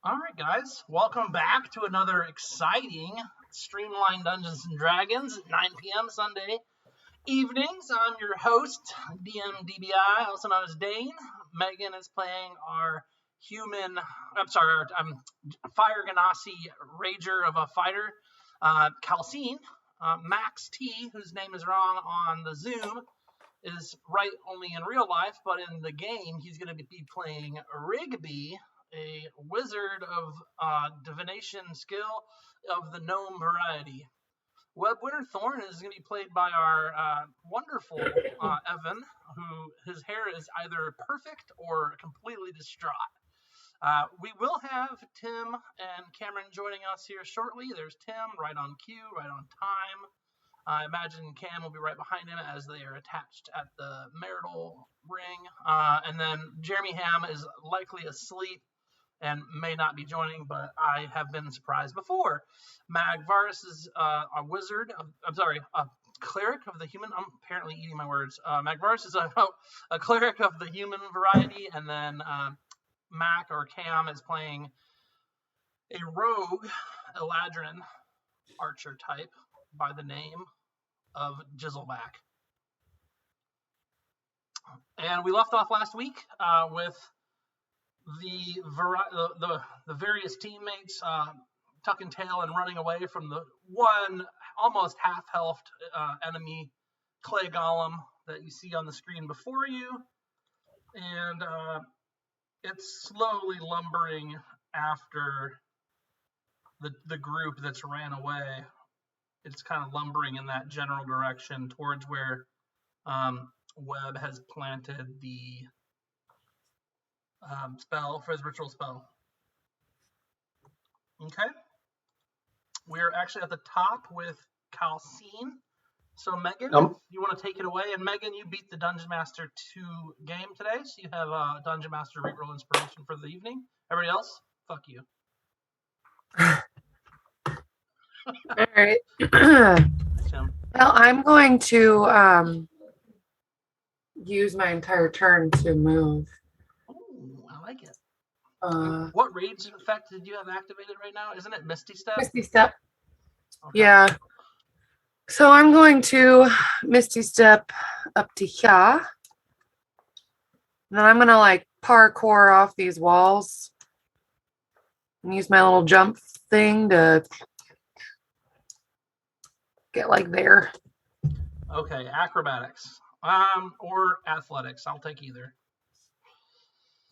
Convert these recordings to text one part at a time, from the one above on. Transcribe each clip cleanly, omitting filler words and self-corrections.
All right, guys, welcome back to another exciting Streamlined Dungeons and Dragons at 9 p.m. Sunday evenings. I'm your host, DM DBI, also known as Dane. Megan is playing our Fire Ganassi Rager of a Fighter, Calcine. Max T, whose name is wrong on the Zoom, is right only in real life, but in the game, he's going to be playing Rigby, a wizard of divination skill of the gnome variety. Web Winterthorn is going to be played by our wonderful Evan, who his hair is either perfect or completely distraught. We will have Tim and Cameron joining us here shortly. There's Tim, right on cue, right on time. I imagine Cam will be right behind him as they are attached at the marital ring. And then Jeremy Ham is likely asleep and may not be joining, but I have been surprised before. Magvarus is a wizard. A cleric of the human. I'm apparently eating my words. Magvarus is a cleric of the human variety, and then Mac or Cam is playing a rogue Eladrin archer type by the name of Jizzleback. And we left off last week with the various teammates tucking tail and running away from the one almost half-healthed enemy clay golem that you see on the screen before you. And it's slowly lumbering after the group that's ran away. It's kind of lumbering in that general direction towards where Webb has planted the spell for his ritual spell. Okay. We're actually at the top with Calcine. So Megan, you want to take it away? And Megan, you beat the Dungeon Master 2 game today, so you have a Dungeon Master reroll inspiration for the evening. Everybody else, fuck you. All right. Well, I'm going to use my entire turn to move. Ooh, I like it. What rage effect did you have activated right now? Isn't it Misty Step? Misty Step. Okay. Yeah. So I'm going to Misty Step up to here. And then I'm going to parkour off these walls and use my little jump thing to get there. Okay, acrobatics. Or athletics. I'll take either.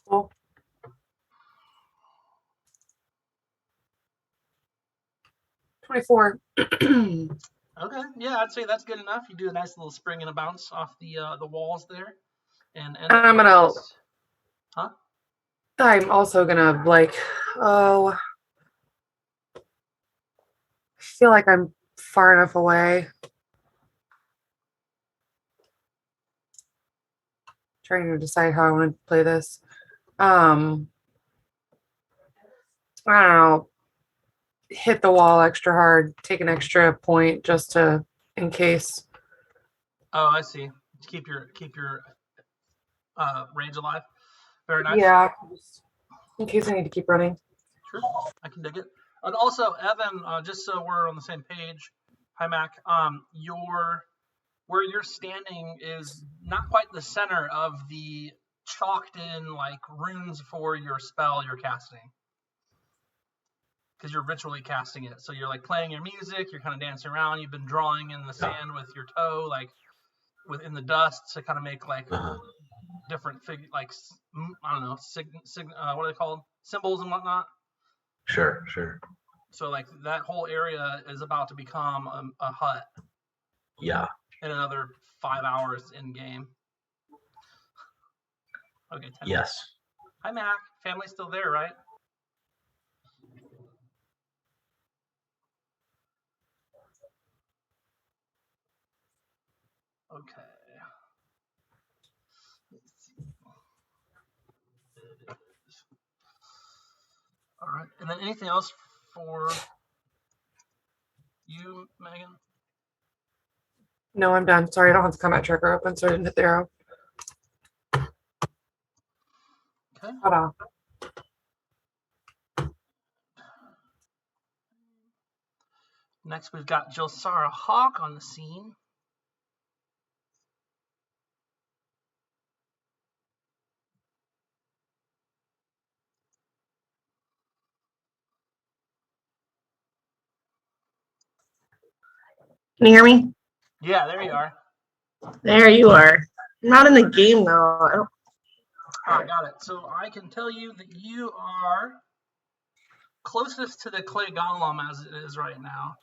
Cool. 24. Okay, yeah, I'd say that's good enough. You do a nice little spring and a bounce off the walls there, and I'm gonna. Huh? I'm also gonna I feel like I'm far enough away. Trying to decide how I want to play this. I don't know. Hit the wall extra hard, take an extra point just in case. Oh, I see. Keep your range alive. Very nice. Yeah, in case I need to keep running. Sure, I can dig it. And also, Evan, just so we're on the same page. Hi, Mac. Where you're standing is not quite the center of the chalked in runes for your spell you're casting. Because you're ritually casting it. So you're playing your music, you're kind of dancing around, you've been drawing in the sand with your toe, within the dust to kind of make different I don't know, what are they called? Symbols and whatnot. Sure. So that whole area is about to become a hut. Yeah. In another 5 hours in game. Okay. 10 yes. Minutes. Hi, Mac. Family's still there, right? Okay. Let's see. All right. And then anything else for you, Megan? No, I'm done. Sorry, I don't have the combat tracker open, so I didn't hit the arrow. Okay. Hold on. Next, we've got Jilsara Hawk on the scene. Can you hear me? Yeah, there you are. There you are. I'm not in the game though. I don't. I got it. So I can tell you that you are closest to the clay golem as it is right now.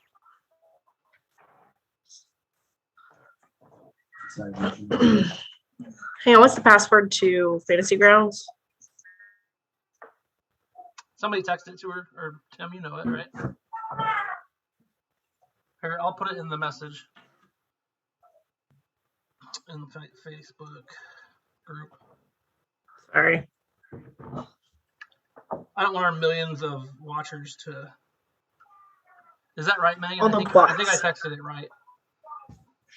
Hang on, what's the password to Fantasy Grounds? Somebody text it to her, or Tim, you know it, right? Here, I'll put it in the message in the Facebook group. Sorry. I don't want our millions of watchers to. Is that right, Megan? On the I think I texted it right.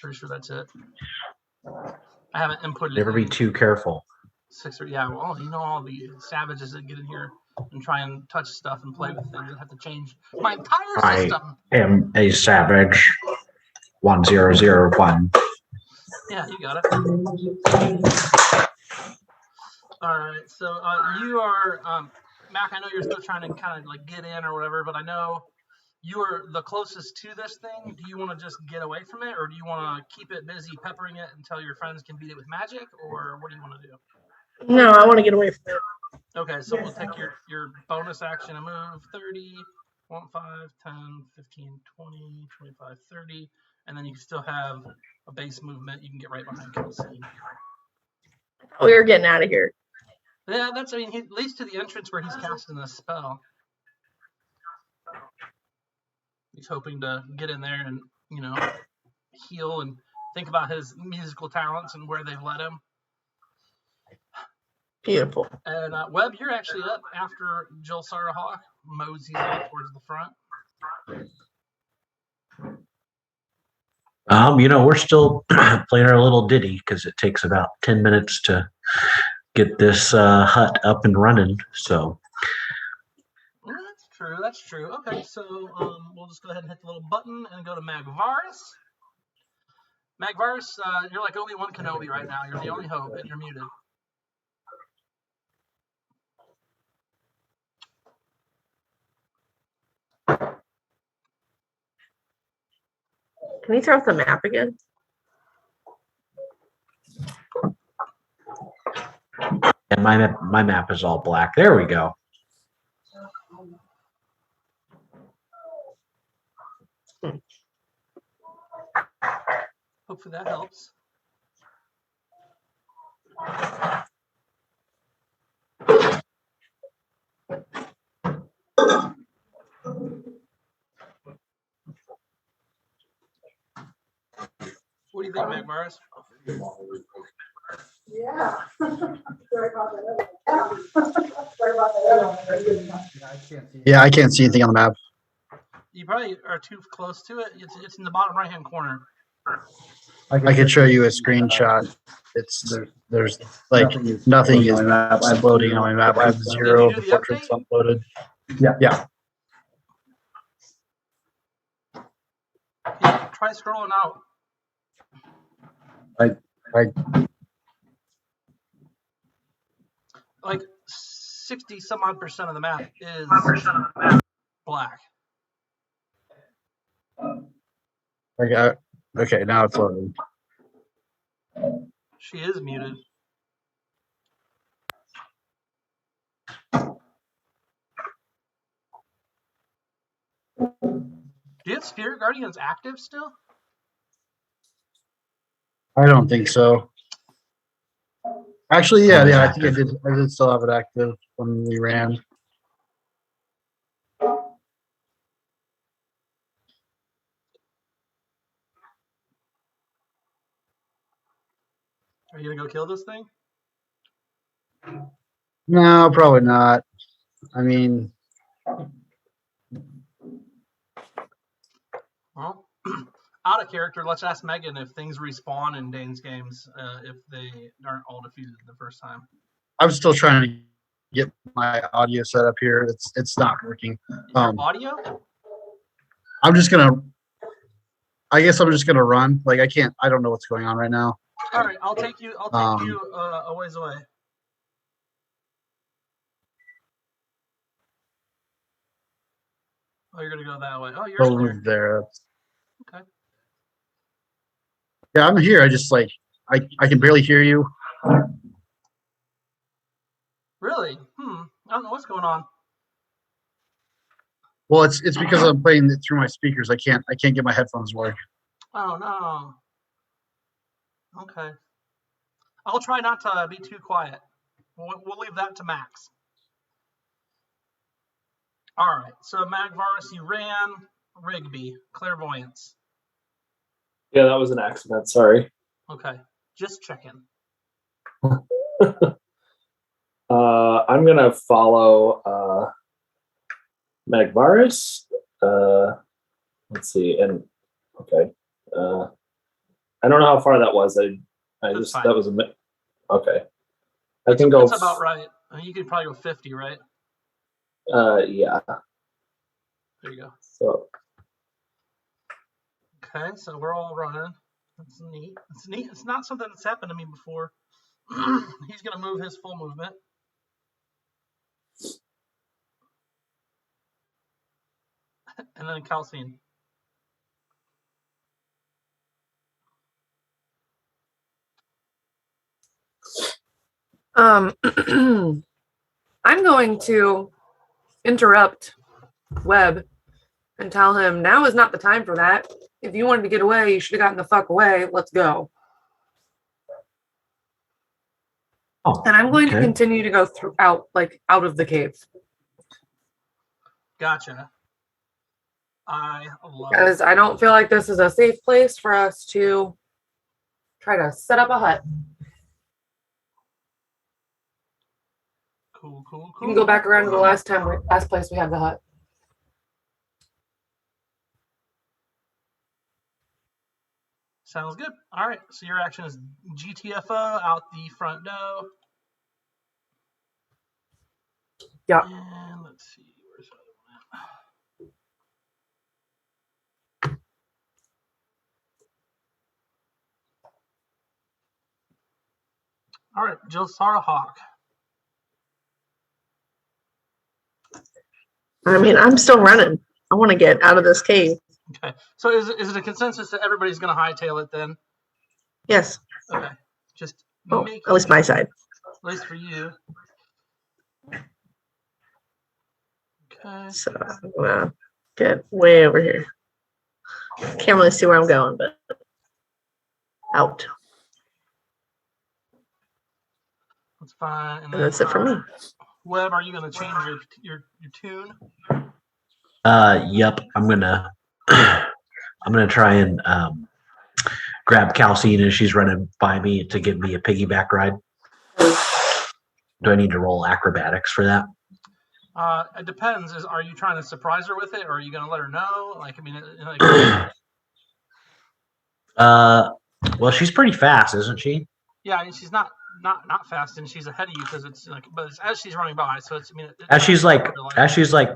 Pretty sure that's it. I haven't inputted it. Never be too careful. Yeah, well, you know all the savages that get in here and try and touch stuff and play with things and have to change my entire system. I am a savage. 1001. Yeah, you got it. All right, so you are, Mac, I know you're still trying to kind of like get in or whatever, but I know you are the closest to this thing. Do you want to just get away from it, or do you want to keep it busy peppering it until your friends can beat it with magic, or what do you want to do? No, I want to get away from it. Okay, so we'll take your bonus action and move 30, 1, 5, 10, 15, 20, 25, 30, and then you still have a base movement. You can get right behind Kelsey. Oh, we were getting out of here. Yeah, that's, I mean, he leads to the entrance where he's casting this spell. He's hoping to get in there and, you know, heal and think about his musical talents and where they've led him. Beautiful. And Webb, you're actually up after Jilsara Hawk moseys off towards the front. We're still playing our little ditty because it takes about 10 minutes to get this hut up and running. So That's true. Okay, so we'll just go ahead and hit the little button and go to Magvaris. Magvaris, you're like only one Kenobi right now. You're the only hope, and you're muted. Can you throw up the map again? and my map is all black. There we go. Hopefully that helps. What do you think, Magmaris? Yeah. Sorry about that. Yeah, I can't see anything on the map. You probably are too close to it. It's in the bottom right-hand corner. I could show you a screenshot. There's like nothing is uploading on my map. I have 0 Did you do the portraits update? uploaded. Yeah. Can you try scrolling out? Like 60 some odd percent of the map is black. Okay, now it's loading. She is muted. Do you have Spirit Guardians active still? I don't think so. Actually, yeah, I think Active. I did still have it active when we ran. Are you gonna go kill this thing? No, probably not. I mean, Well, out of character, let's ask Megan if things respawn in Dane's games if they aren't all defeated the first time. I'm still trying to get my audio set up here. It's not working. Your audio? I'm just gonna I guess I'm just gonna run. Like I don't know what's going on right now. All right, I'll take you a ways away. Oh, you're gonna go that way. Oh, you're in Over there. there. Okay. Yeah, I'm here. I just like I can barely hear you. Really? I don't know what's going on. Well, it's because I'm playing it through my speakers. I can't get my headphones to work. Oh no. Okay. I'll try not to be too quiet. We'll leave that to Max. All right. So Magvarus, you ran. Rigby, clairvoyance. Yeah, that was an accident. Sorry. Okay. Just checking. I'm gonna follow Magvarus. Let's see, and okay. I don't know how far that was. I That's just fine. that was okay. I can go. That's about right. I mean, you could probably go 50, right? Yeah. There you go. So Okay, so we're all running. That's neat. It's neat. It's not something that's happened to me before. He's gonna move his full movement. And then Calcine. I'm going to interrupt Webb and tell him now is not the time for that. If you wanted to get away, you should have gotten the fuck away. Let's go. Oh, And I'm going to okay. continue to go out of the cave. Gotcha. I love it. Because I don't feel like this is a safe place for us to try to set up a hut. Cool. You can go back around to the last place we had the hut. Sounds good. All right. So your action is GTFO out the front door. Yeah. And let's see. Where's the other one at? All right. Jilsara Hawk. I mean, I'm still running. I want to get out of this cave. Okay. So is it a consensus that everybody's going to hightail it then? Yes. Okay. Just Oh, make at least my side. at least for you. Okay. So I'm gonna get way over here. Can't really see where I'm going, but out. That's fine. And And that's it for me. Webb, are you going to change your tune? Yep. I'm gonna try and grab Calcine as she's running by me to give me a piggyback ride. Do I need to roll acrobatics for that? It depends. Are you trying to surprise her with it, or are you going to let her know? Like, I mean, Well, she's pretty fast, isn't she? yeah. I mean, she's not fast, and she's ahead of you because it's like, but it's as she's running by, so it's. I mean, As she's like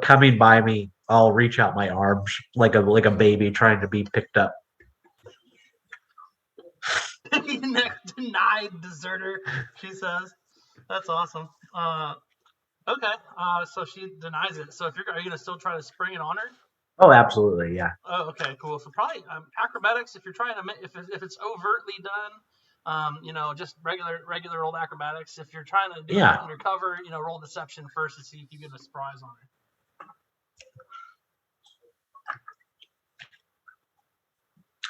coming by me, I'll reach out my arms like a baby trying to be picked up. Denied deserter, she says. That's awesome. Okay. So she denies it. So are you gonna still try to spring it on her? Oh, absolutely, yeah. Oh, okay, cool. So probably acrobatics. If you're trying to, if it's overtly done, just regular old acrobatics. If you're trying to do it undercover, roll deception first to see if you get a surprise on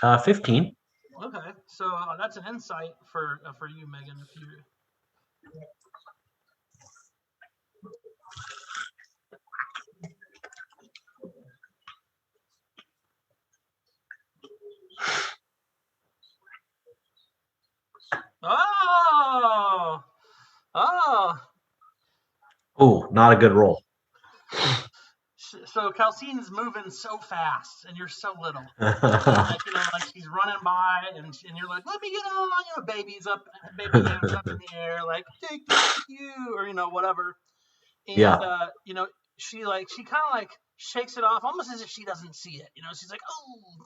her. 15. Okay, so that's an insight for you, Megan. If you. Oh, not a good roll. So Calcine's moving so fast, and you're so little. Like she's running by, and you're like, "Let me get on!" Baby's hands up in the air, like "Take this with you," or whatever. And she kind of like shakes it off almost as if she doesn't see it. You know, she's like, "Oh,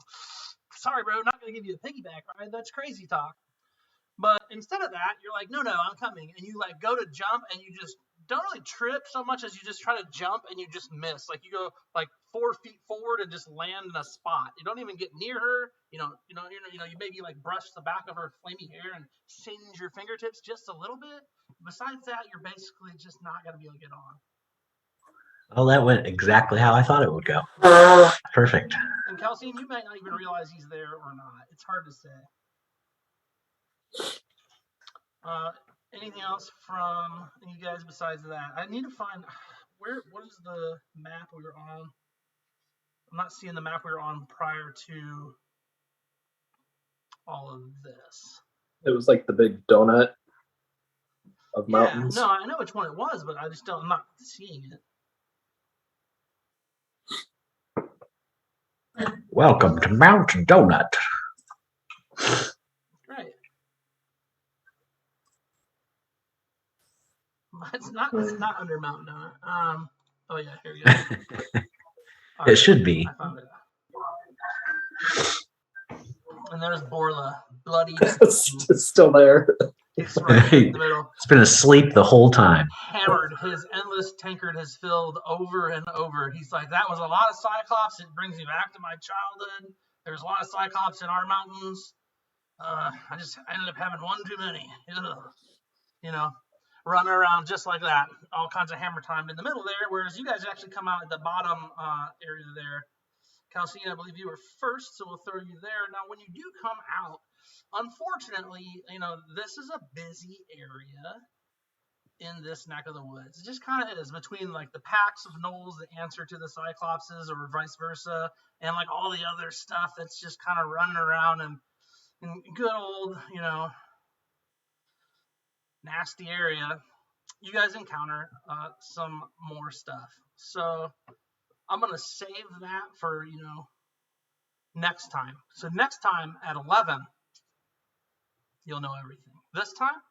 sorry, bro, not gonna give you a piggyback ride. That's crazy talk." But instead of that, you're like, "No, I'm coming," and you like go to jump, and you just don't really trip so much as you just try to jump and you just miss. Like you go like 4 feet forward and just land in a spot. You don't even get near her. You maybe like brush the back of her flamey hair and singe your fingertips just a little bit. Besides that, you're basically just not gonna be able to get on. Well, that went exactly how I thought it would go. Perfect. And Calcine, you might not even realize he's there or not. It's hard to say. Anything else from you guys besides that? I need to find what is the map we were on? I'm not seeing the map we were on prior to all of this. It was like the big donut of mountains. No, I know which one it was, but I'm not seeing it. Welcome to Mountain Donut. Right. It's not under Mountain Donut. Oh yeah, here we go. It should be. I found it. And there's Borla, bloody. It's still there. He's right in the middle. It's been asleep the whole time. Hammered. His endless tankard has filled over and over. He's like, that was a lot of Cyclops. It brings me back to my childhood. There's a lot of Cyclops in our mountains. I ended up having one too many. Ugh. You know, running around just like that. All kinds of hammer time in the middle there, whereas you guys actually come out at the bottom area there. Calcine, I believe you were first, so we'll throw you there. Now, when you do come out, unfortunately, this is a busy area in this neck of the woods. It just kind of is between like the packs of gnolls that answer to the Cyclopses or vice versa, and like all the other stuff that's just kind of running around and in good old, nasty area. You guys encounter some more stuff. So I'm going to save that for, next time. So next time at 11, you'll know everything. This time,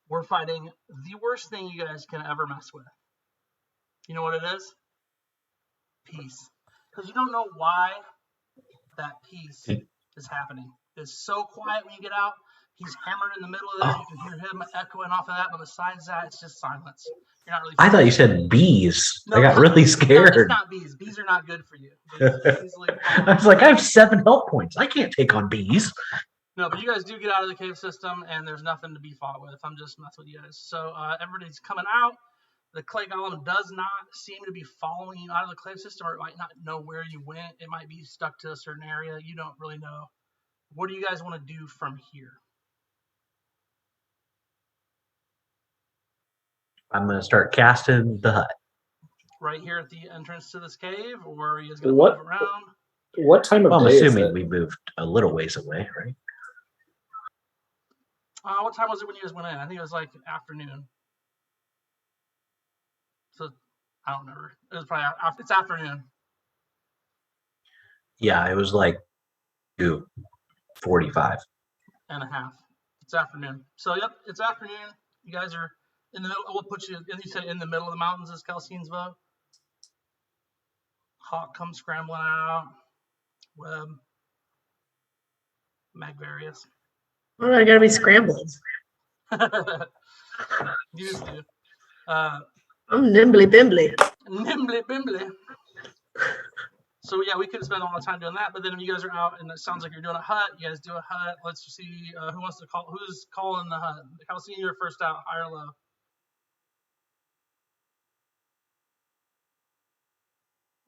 we're fighting the worst thing you guys can ever mess with. You know what it is? Peace. Because you don't know why that peace is happening. It's so quiet when you get out. He's hammered in the middle of this. You can hear him echoing off of that. But besides that, it's just silence. You're not really. I thought you said bees. No, I got really scared. No, it's not bees. Bees are not good for you. I was like, I have 7 health points. I can't take on bees. No, but you guys do get out of the cave system, and there's nothing to be fought with. I'm just messing with you guys. So everybody's coming out. The clay golem does not seem to be following you out of the clay system, or it might not know where you went. It might be stuck to a certain area. You don't really know. What do you guys want to do from here? I'm going to start casting the hut. Right here at the entrance to this cave, or are you guys going to move around? What time of Well, I'm day is assuming it? we moved a little ways away, right? What time was it when you guys went in? I think it was like afternoon. So I don't remember. It was probably it's afternoon. Yeah, it was like 2:45 and a half. It's afternoon. So yep, it's afternoon. You guys are in the middle. We'll put you. And you said in the middle of the mountains is Calcine's vote. Hawk comes scrambling out. Web. Magvarious. Oh, I gotta be scrambled. Used to. I'm nimbly bimbly. Nimbly bimbly. So yeah, we could spend all the time doing that, but then if you guys are out and it sounds like you're doing a hut, you guys do a hut. Let's see who wants to call. Who's calling the hut? Calcine, you're first out. High or low?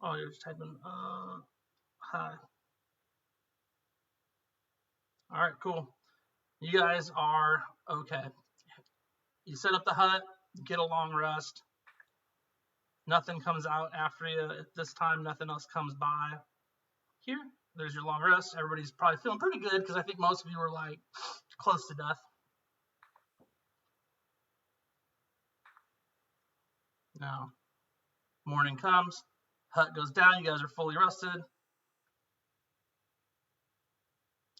Oh, you're just typing high. All right, cool. You guys are okay. You set up the hut, get a long rest. Nothing comes out after you at this time. Nothing else comes by. Here, there's your long rest. Everybody's probably feeling pretty good because I think most of you were like close to death. Now, morning comes, hut goes down. You guys are fully rested.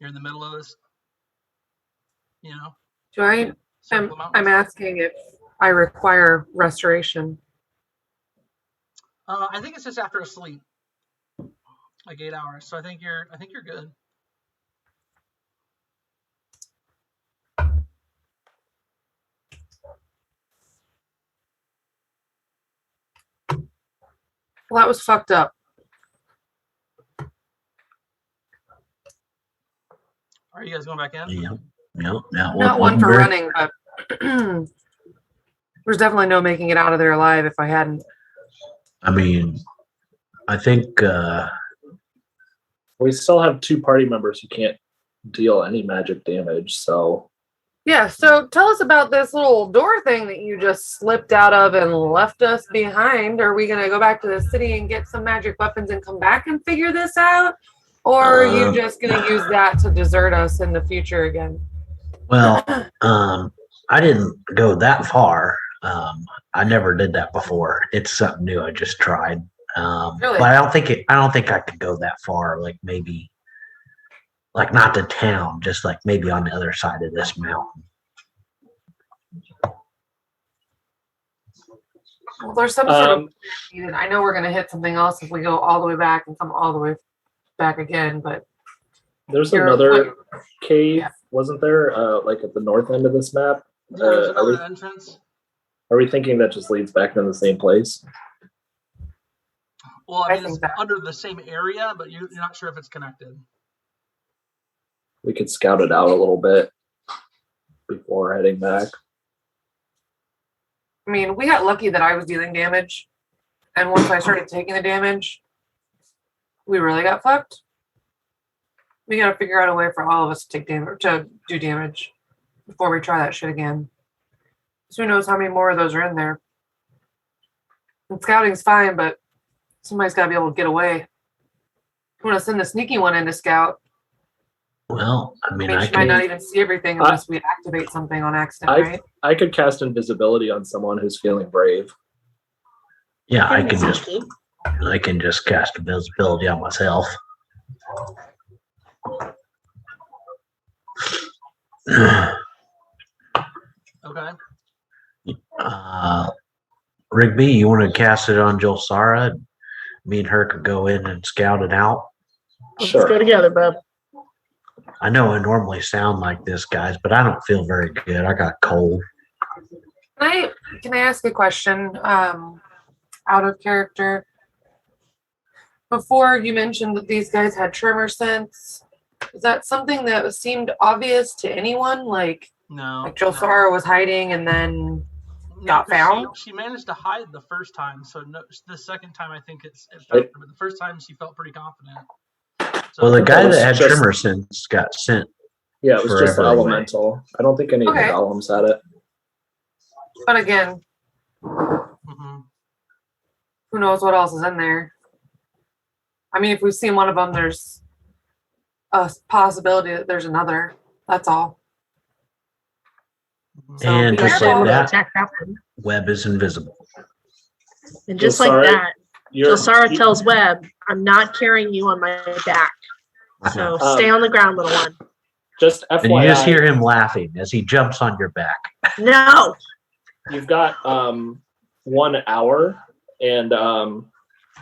You're in the middle of this, Do I? I'm asking if I require restoration. I think it's just after a sleep, like 8 hours. So I think you're good. Well, that was fucked up. Are you guys going back in? Yeah. No, now Not one for running, but there's definitely no making it out of there alive if I hadn't. I mean, I think We still have 2 party members who can't deal any magic damage, so Yeah, so tell us about this little door thing that you just slipped out of and left us behind. Are we going to go back to the city and get some magic weapons and come back and figure this out? Or are you just going to use that to desert us in the future again? well, I didn't go that far. I never did that before. It's something new. I just tried. Really? But I don't think I could go that far. Like maybe, like not to town, just like maybe on the other side of this mountain. Well, there's some sort of needed. I know we're going to hit something else if we go all the way back and come all the way back again, but there's You're- another cave, Yeah. wasn't there? Like at the north end of this map. Yeah, there's Are another we- entrance. Are we thinking that just leads back to the same place? Well, I I mean, think it's that- under the same area, but you're not sure if it's connected. We could scout it out a little bit before heading back. I mean, we got lucky that I was dealing damage. And once I started taking the damage, we really got fucked. We got to figure out a way for all of us to take damage, to do damage before we try that shit again. So who knows how many more of those are in there. And scouting's fine, but somebody's got to be able to get away. We want to send the sneaky one in to scout. Well, I I mean, mean, I she might not can. even see everything unless we activate something on accident, right? I could cast invisibility on someone who's feeling brave. Yeah, I can just cast invisibility on myself. Okay. Rigby, you want to cast it on Jolsara? Me and her could go in and scout it out. Let's Sure. go together, bub. I know I normally sound like this, guys, but I don't feel very good. I got cold. Can I ask a question? Out of character. Before you mentioned that these guys had tremor sense. Is that something that seemed obvious to anyone? Like No. Josara was hiding and then got 'cause found? She managed to hide the first time, so no, the second time I think it felt her, but the first time she felt pretty confident. So, Well, the guy was that had just- tremor sense got sent. Yeah, it was just Forever away. elemental. I don't think any of the Okay. golems had it. But again, mhm. who knows what else is in there? I mean, if we've seen one of them, there's a possibility that there's another. That's all. Mhm. So And be just careful. like that, Attack that one. Web is invisible. And just Josara, like that, You're- Josara you- tells Webb, I'm not carrying you on my back. So stay on the ground, little one. Just And you just FYI, hear him laughing as he jumps on your back. No. you've got 1 hour, and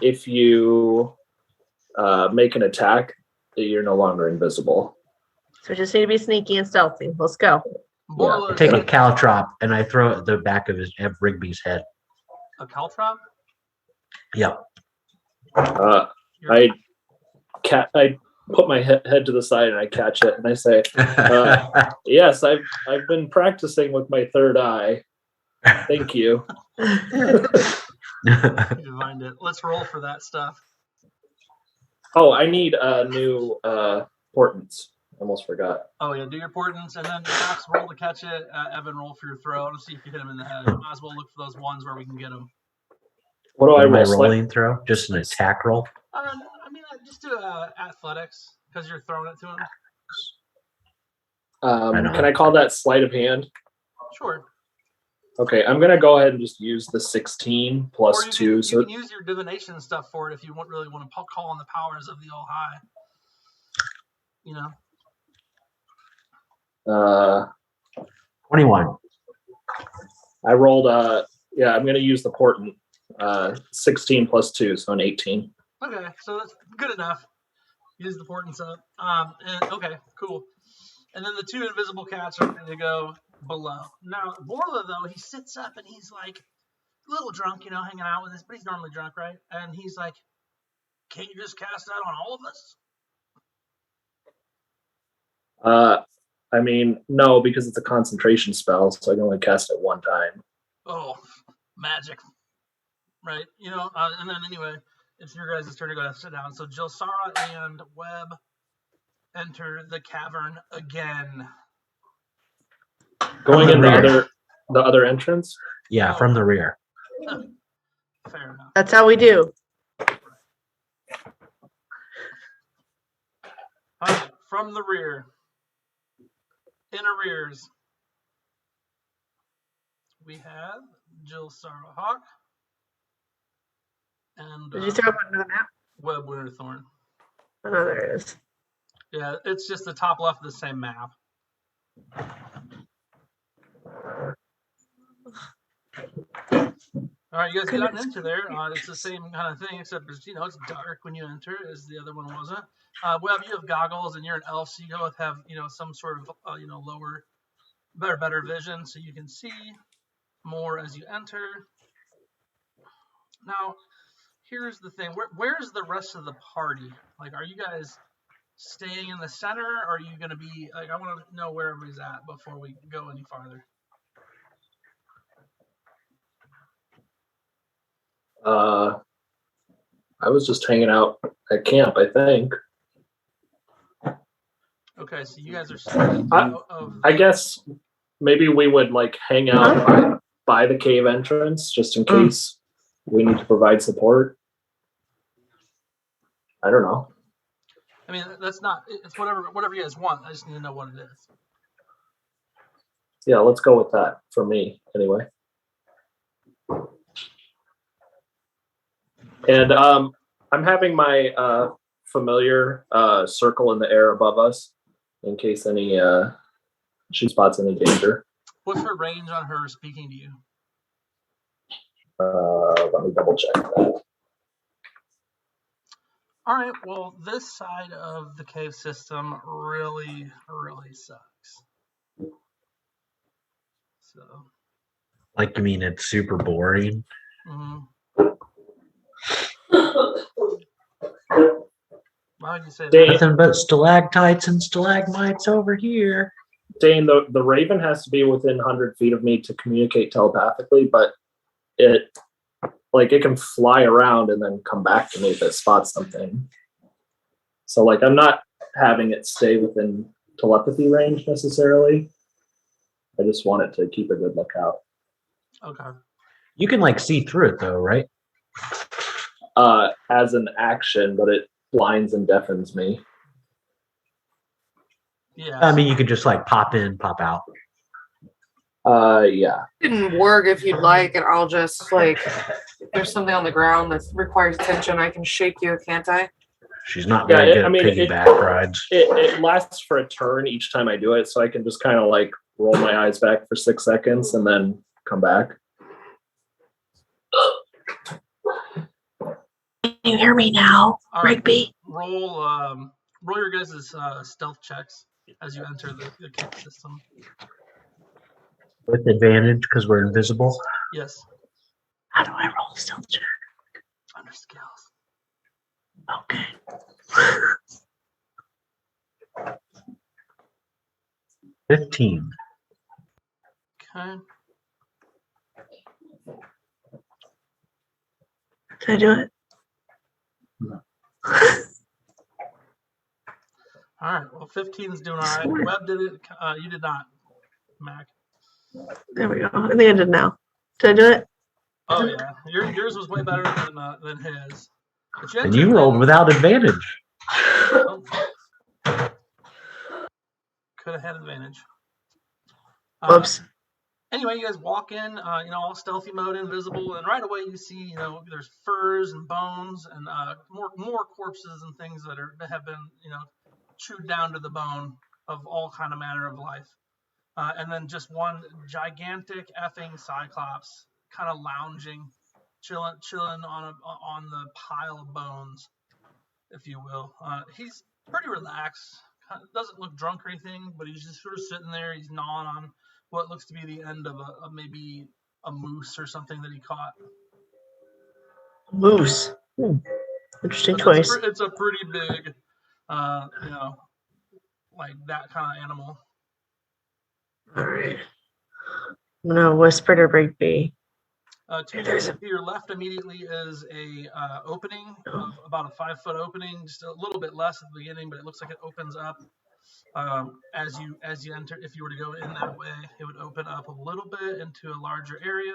if you make an attack, you're no longer invisible. So we just need to be sneaky and stealthy. Let's go. Borla I is take a like caltrop and I throw it at the back of Rigby's head. a caltrop. Yep. I put my head to the side and I catch it and I say, "Yes, I've been practicing with my third eye. Thank you." You find it. Let's roll for that stuff. Oh, I need new portents. Almost forgot. Oh yeah, do your portents, and then Max roll to catch it. Evan, roll for your throw and see if you hit him in the head. Might as well look for those ones where we can get them. What do I What am I roll? Slight- rolling throw? Just an attack roll? I mean, just do athletics because you're throwing it to him. Can I call that sleight of hand? Sure. Okay, I'm gonna go ahead and just use the 16 plus Or you 2. Can, So you can use your divination stuff for it if you really want to call on the powers of the All High. You know. 21. I rolled. Yeah, I'm gonna use the portent. 16 plus 2, so an 18. Okay, so that's good enough. Use the portents up. Okay, cool. And then the 2 invisible cats are ready to go below. Now, Borla, though, he sits up and he's like a little drunk, hanging out with us, but he's normally drunk, right? And he's like, can't you just cast that on all of us? I mean, no, because it's a concentration spell, so I can only cast it one time. Oh, magic. Right? And then anyway, it's your guys' turn to go sit down. So Jilsara and Webb enter the cavern again. Going in rear. the other entrance? Yeah, from the rear. Fair enough. That's how we do. All right, from the rear. In arrears. We have Jilsara Hawk and Did you throw one into the map? Webb Winterthorn. Oh, no, there it is. Yeah, it's just the top left of the same map. All right, you guys get out and enter there. It's the same kind of thing, except it's dark when you enter, as the other one wasn't. Webb, you have goggles, and you're an elf, so you both have some sort of lower, better vision, so you can see more as you enter. Now, here's the thing: where's the rest of the party? Like, are you guys staying in the center, or are you going to be like? I want to know where everybody's at before we go any farther. I was just hanging out at camp, I think. Okay, so you guys are staying I guess maybe we would hang out by the cave entrance just in case we need to provide support. I don't know. I mean, that's not. It's whatever you guys want. I just need to know what it is. Yeah, let's go with that for me anyway. And I'm having my familiar circle in the air above us in case she spots any danger. What's her range on her speaking to you? Let me double check that. All right. Well, this side of the cave system really, really sucks. So. Like, you mean it's super boring? Mm-hmm. Why would you say Dane, that? Nothing but stalactites and stalagmites over here. Dane, the raven has to be within 100 feet of me to communicate telepathically, but it can fly around and then come back to me if it spots something. So I'm not having it stay within telepathy range necessarily. I just want it to keep a good lookout. Okay. You can see through it though, right? As an action, but it blinds and deafens me. Yeah. I mean, you could just pop in, pop out. Yeah. It can work if you'd like, and I'll just if there's something on the ground that requires attention, I can shake you, can't I? She's not very good at piggyback rides. It lasts for a turn each time I do it, so I can just kind of roll my eyes back for 6 seconds and then come back. Can you hear me now, Rigby? Roll your guys' stealth checks as you enter the cave system. With advantage because we're invisible. Yes. How do I roll a stealth check? Under skills. Okay. 15. Okay. Did I do it? No. All right. Well, 15's doing all right. Webb did it. You did not, Mac. There we go. I think I did now. Did I do it? Oh yeah, yours was way better than his. But And you rolled without advantage. Could have had advantage. Whoops. Anyway, you guys walk in, all stealthy mode, invisible, and right away you see, there's furs and bones and more corpses and things that have been, chewed down to the bone of all kind of manner of life. And then just one gigantic effing cyclops kind of lounging chilling on the pile of bones, if you will. He's pretty relaxed. Doesn't look drunk or anything, but he's just sort of sitting there. He's gnawing on what looks to be the end of maybe a moose or something that he caught. Moose. Interesting choice. It's a pretty big, like that kind of animal. All right. I'm gonna whisper to Rigby. To your left immediately is a opening of about a 5-foot opening, just a little bit less at the beginning, but it looks like it opens up as you enter. If you were to go in that way, it would open up a little bit into a larger area,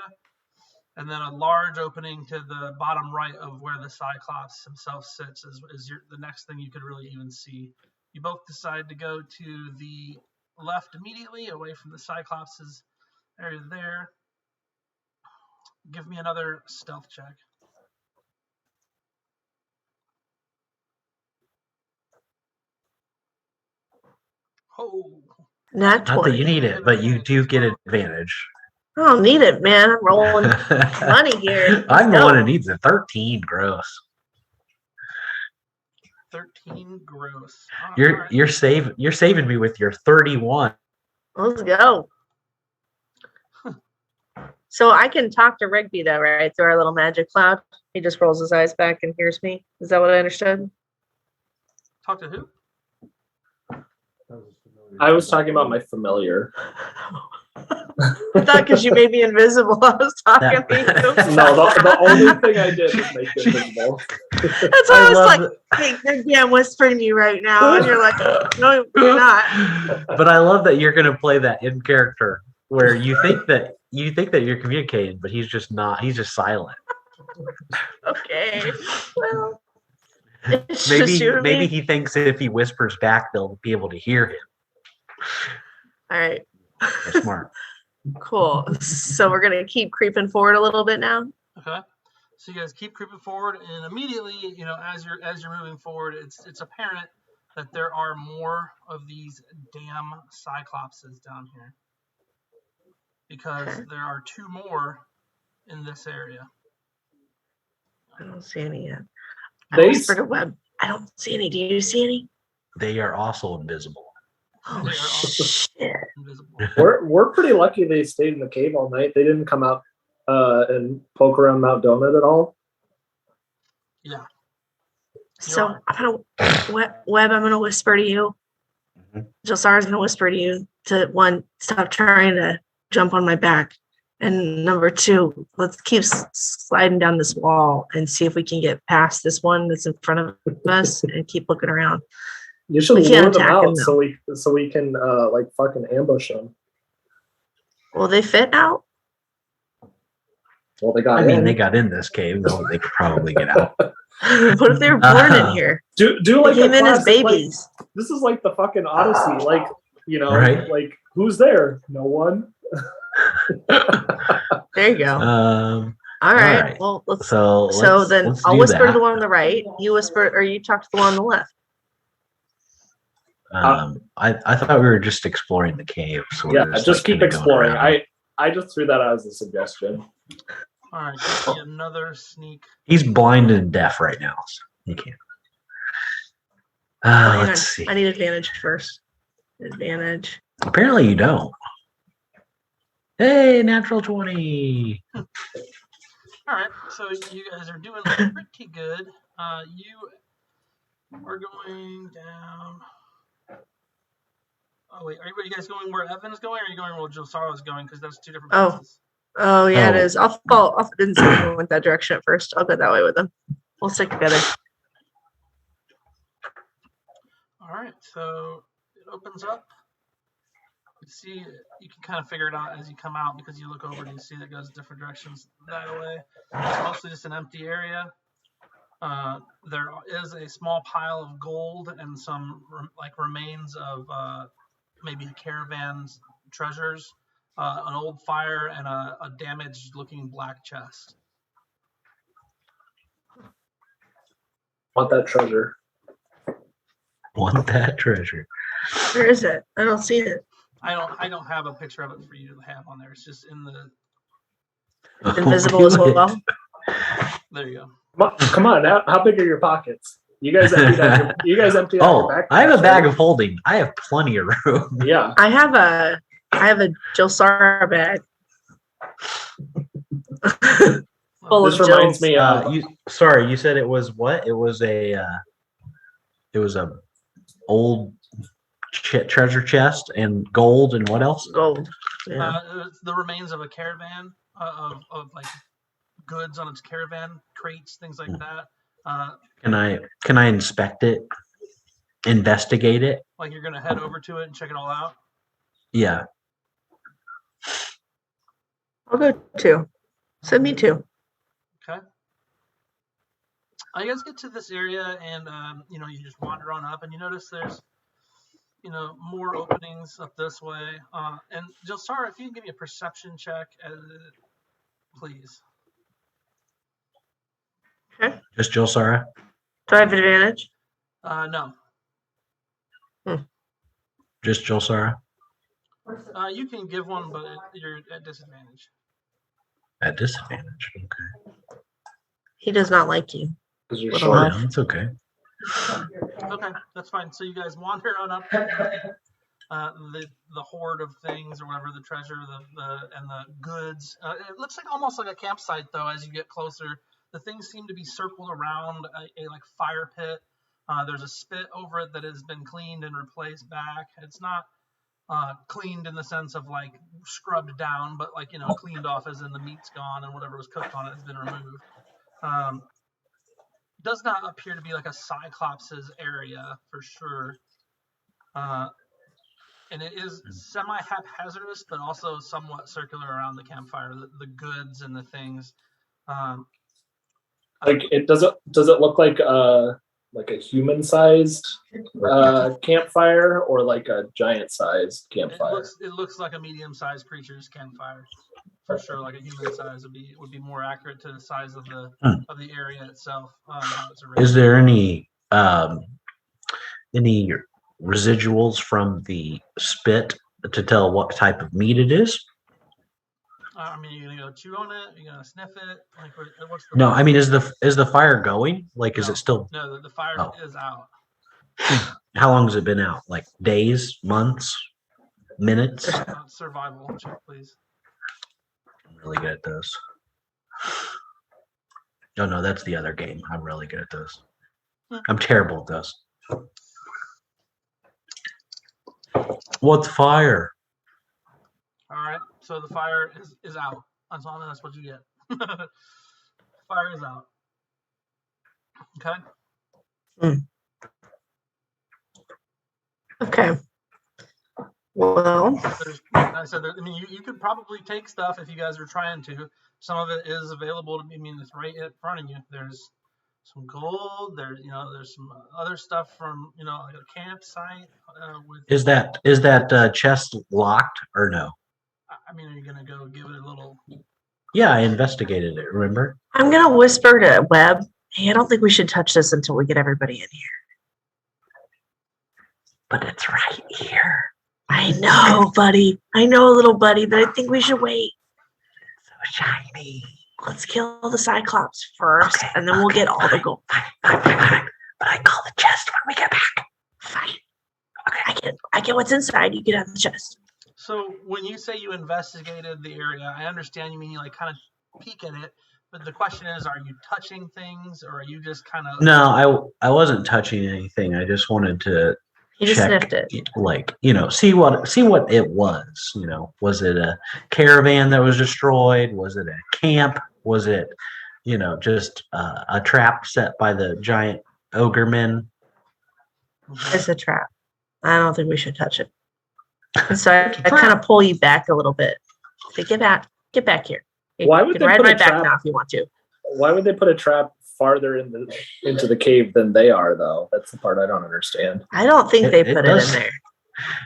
and then a large opening to the bottom right of where the Cyclops himself sits is the next thing you could really even see. You both decide to go to the left immediately, away from the Cyclops' area there. Give me another stealth check. Oh. Not Not that 20. you need it, but you do get advantage. I don't need it, man. I'm rolling money here. I'm the No. one who needs it. 13 gross. 13 gross. Oh, You're right. you're saving me with your 31. Let's go. So I can talk to Rigby though, right? Through our little magic cloud. He just rolls his eyes back and hears me. Is that what I understood? Talk to who? I was talking about my familiar. I thought because you made me invisible, I was talking to you. No, the only thing I did was make it visible. That's why I was like, hey, Rigby, I'm whispering to you right now. And you're like, no, you're not. But I love that you're gonna play that in character where you think that you're communicating, but he's just not. He's just silent. Okay. Well, it's just you and Maybe me. he thinks if he whispers back, they'll be able to hear him. All right. They're smart. Cool. So we're gonna keep creeping forward a little bit now. Okay. So you guys keep creeping forward, and immediately, as you're moving forward, it's apparent that there are more of these damn Cyclopses down here, because Okay. there are 2 more in this area. I don't see any yet. I They- whispered a web. I don't see any. Do you see any? They are also invisible. Oh They are all shit. invisible. We're pretty lucky they stayed in the cave all night. They didn't come out and poke around Mount Donut at all. Yeah. So I'm gonna Web. I'm gonna whisper to you. Mhm. Josara's gonna whisper to you to one, stop trying to jump on my back, and number 2, let's keep sliding down this wall and see if we can get past this one that's in front of us and keep looking around. You should We can't lure them attack out him, so we can like fucking ambush them. Will they fit out? Well, they got I mean, in. they got in this cave, though they could probably get out. What if they were born in here? do They like came the in as classic, like, babies. this is like the fucking Odyssey. Like, Right. like who's there? No one. There you go. All right. right. Well, let's. So Then let's I'll do whisper to that. the one on the right. You whisper, or you talk to the one on the left. I thought we were just exploring the cave. So we're Yeah, just like, keep kinda going exploring. around. I just threw that out as a suggestion. All right. Give me another sneak. He's blind and deaf right now, so he can't. Hang on. Let's see. I need advantage first. Advantage. Apparently you don't. Hey, natural 20. All right. So you guys are doing pretty good. You are going down. Oh wait, are you guys going where Evan's going, or are you going where Josara's going? Because that's 2 different Oh. places. Oh yeah, it Oh. is. I'll fall. I didn't see anyone went that direction at first. I'll go that way with them. We'll stick together. All right. So it opens up. You see, you can kind of figure it out as you come out because you look over and you see that it goes different directions that way. It's mostly just an empty area. There is a small pile of gold and some remains of maybe caravan's treasures, an old fire, and a damaged-looking black chest. Want that treasure? Want that treasure. Where is it? I don't see it. I don't have a picture of it for you to have on there. It's just in the. Invisible as well. There you go. Come on, how big are your pockets? You guys emptied out your backpack. I have a bag right? of holding. I have plenty of room. Yeah. I have a Jilsara bag. Full This of reminds Jills. me of You said it was what? It was a old treasure chest and gold and what else? Gold. Yeah. The remains of a caravan of like goods on its caravan, crates, things like that. Can I inspect it? Investigate it? Like you're gonna head over to it and check it all out. Yeah. I'll go too. Send me too. Okay. You guys get to this area and you just wander on up and you notice there's more openings up this way. And Jilsara, if you can give me a perception check, please. Okay. Just Jilsara? Do I have advantage? No. Just Jilsara? You can give one, but you're at disadvantage. At disadvantage. Okay. He does not like you. because you're Little short. elf. Yeah, it's okay. Okay, that's fine. So you guys wander on up the hoard of things or whatever, the treasure, and the goods. It looks like almost like a campsite though. As you get closer, the things seem to be circled around a like fire pit. There's a spit over it that has been cleaned and replaced back. It's not cleaned in the sense of like scrubbed down, but like cleaned off as in the meat's gone and whatever was cooked on it has been removed. Does not appear to be like a Cyclops' area for sure. And it is semi-haphazardous, but also somewhat circular around the campfire, the goods and the things. Like it does it look like a human-sized campfire or like a giant-sized campfire? It looks like a medium-sized creature's campfire. For sure, like a human size would be more accurate to the size of the area itself. Is there any residuals from the spit to tell what type of meat it is? I mean, you're gonna go chew on it. You're gonna sniff it. Like, what's the? No, I mean, is the fire going? Like, is it still? No, the fire is out. How long has it been out? Like days, months, minutes? Survival check, please. I'm really good at this. Oh no, that's the other game. I'm really good at this. I'm terrible at this. What's fire? All right, so the fire is out. That's what you get. Fire is out. Okay. Okay. Well, Like I said, you could probably take stuff if you guys are trying to. Some of it is available to me. I mean, it's right in front of you. There's some gold. There's some other stuff from like a campsite. Is that chest locked or no? I mean, are you gonna go give it a little? Yeah, I investigated it. Remember? I'm gonna whisper to Webb. Hey, I don't think we should touch this until we get everybody in here. But it's right here. I know, buddy. I know, little buddy, but I think we should wait. So shiny. Let's kill the Cyclops first, and then we'll get all the gold. Fine. But I call the chest when we get back. Fine. Okay. I get what's inside. You get out of the chest. So when you say you investigated the area, I understand you mean you like kind of peek at it. But the question is, are you touching things, or are you just kind of? No, I wasn't touching anything. I just wanted to. He just check, sniffed it. Like, see what it was. Was it a caravan that was destroyed? Was it a camp? Was it, just a trap set by the giant ogre men? It's a trap. I don't think we should touch it. And so I kind of pull you back a little bit. Say, get back here. Why would you they can ride put my a back trap? now if you want to. Why would they put a trap farther into the cave than they are, though? That's the part I don't understand. I don't think they put it in does. there.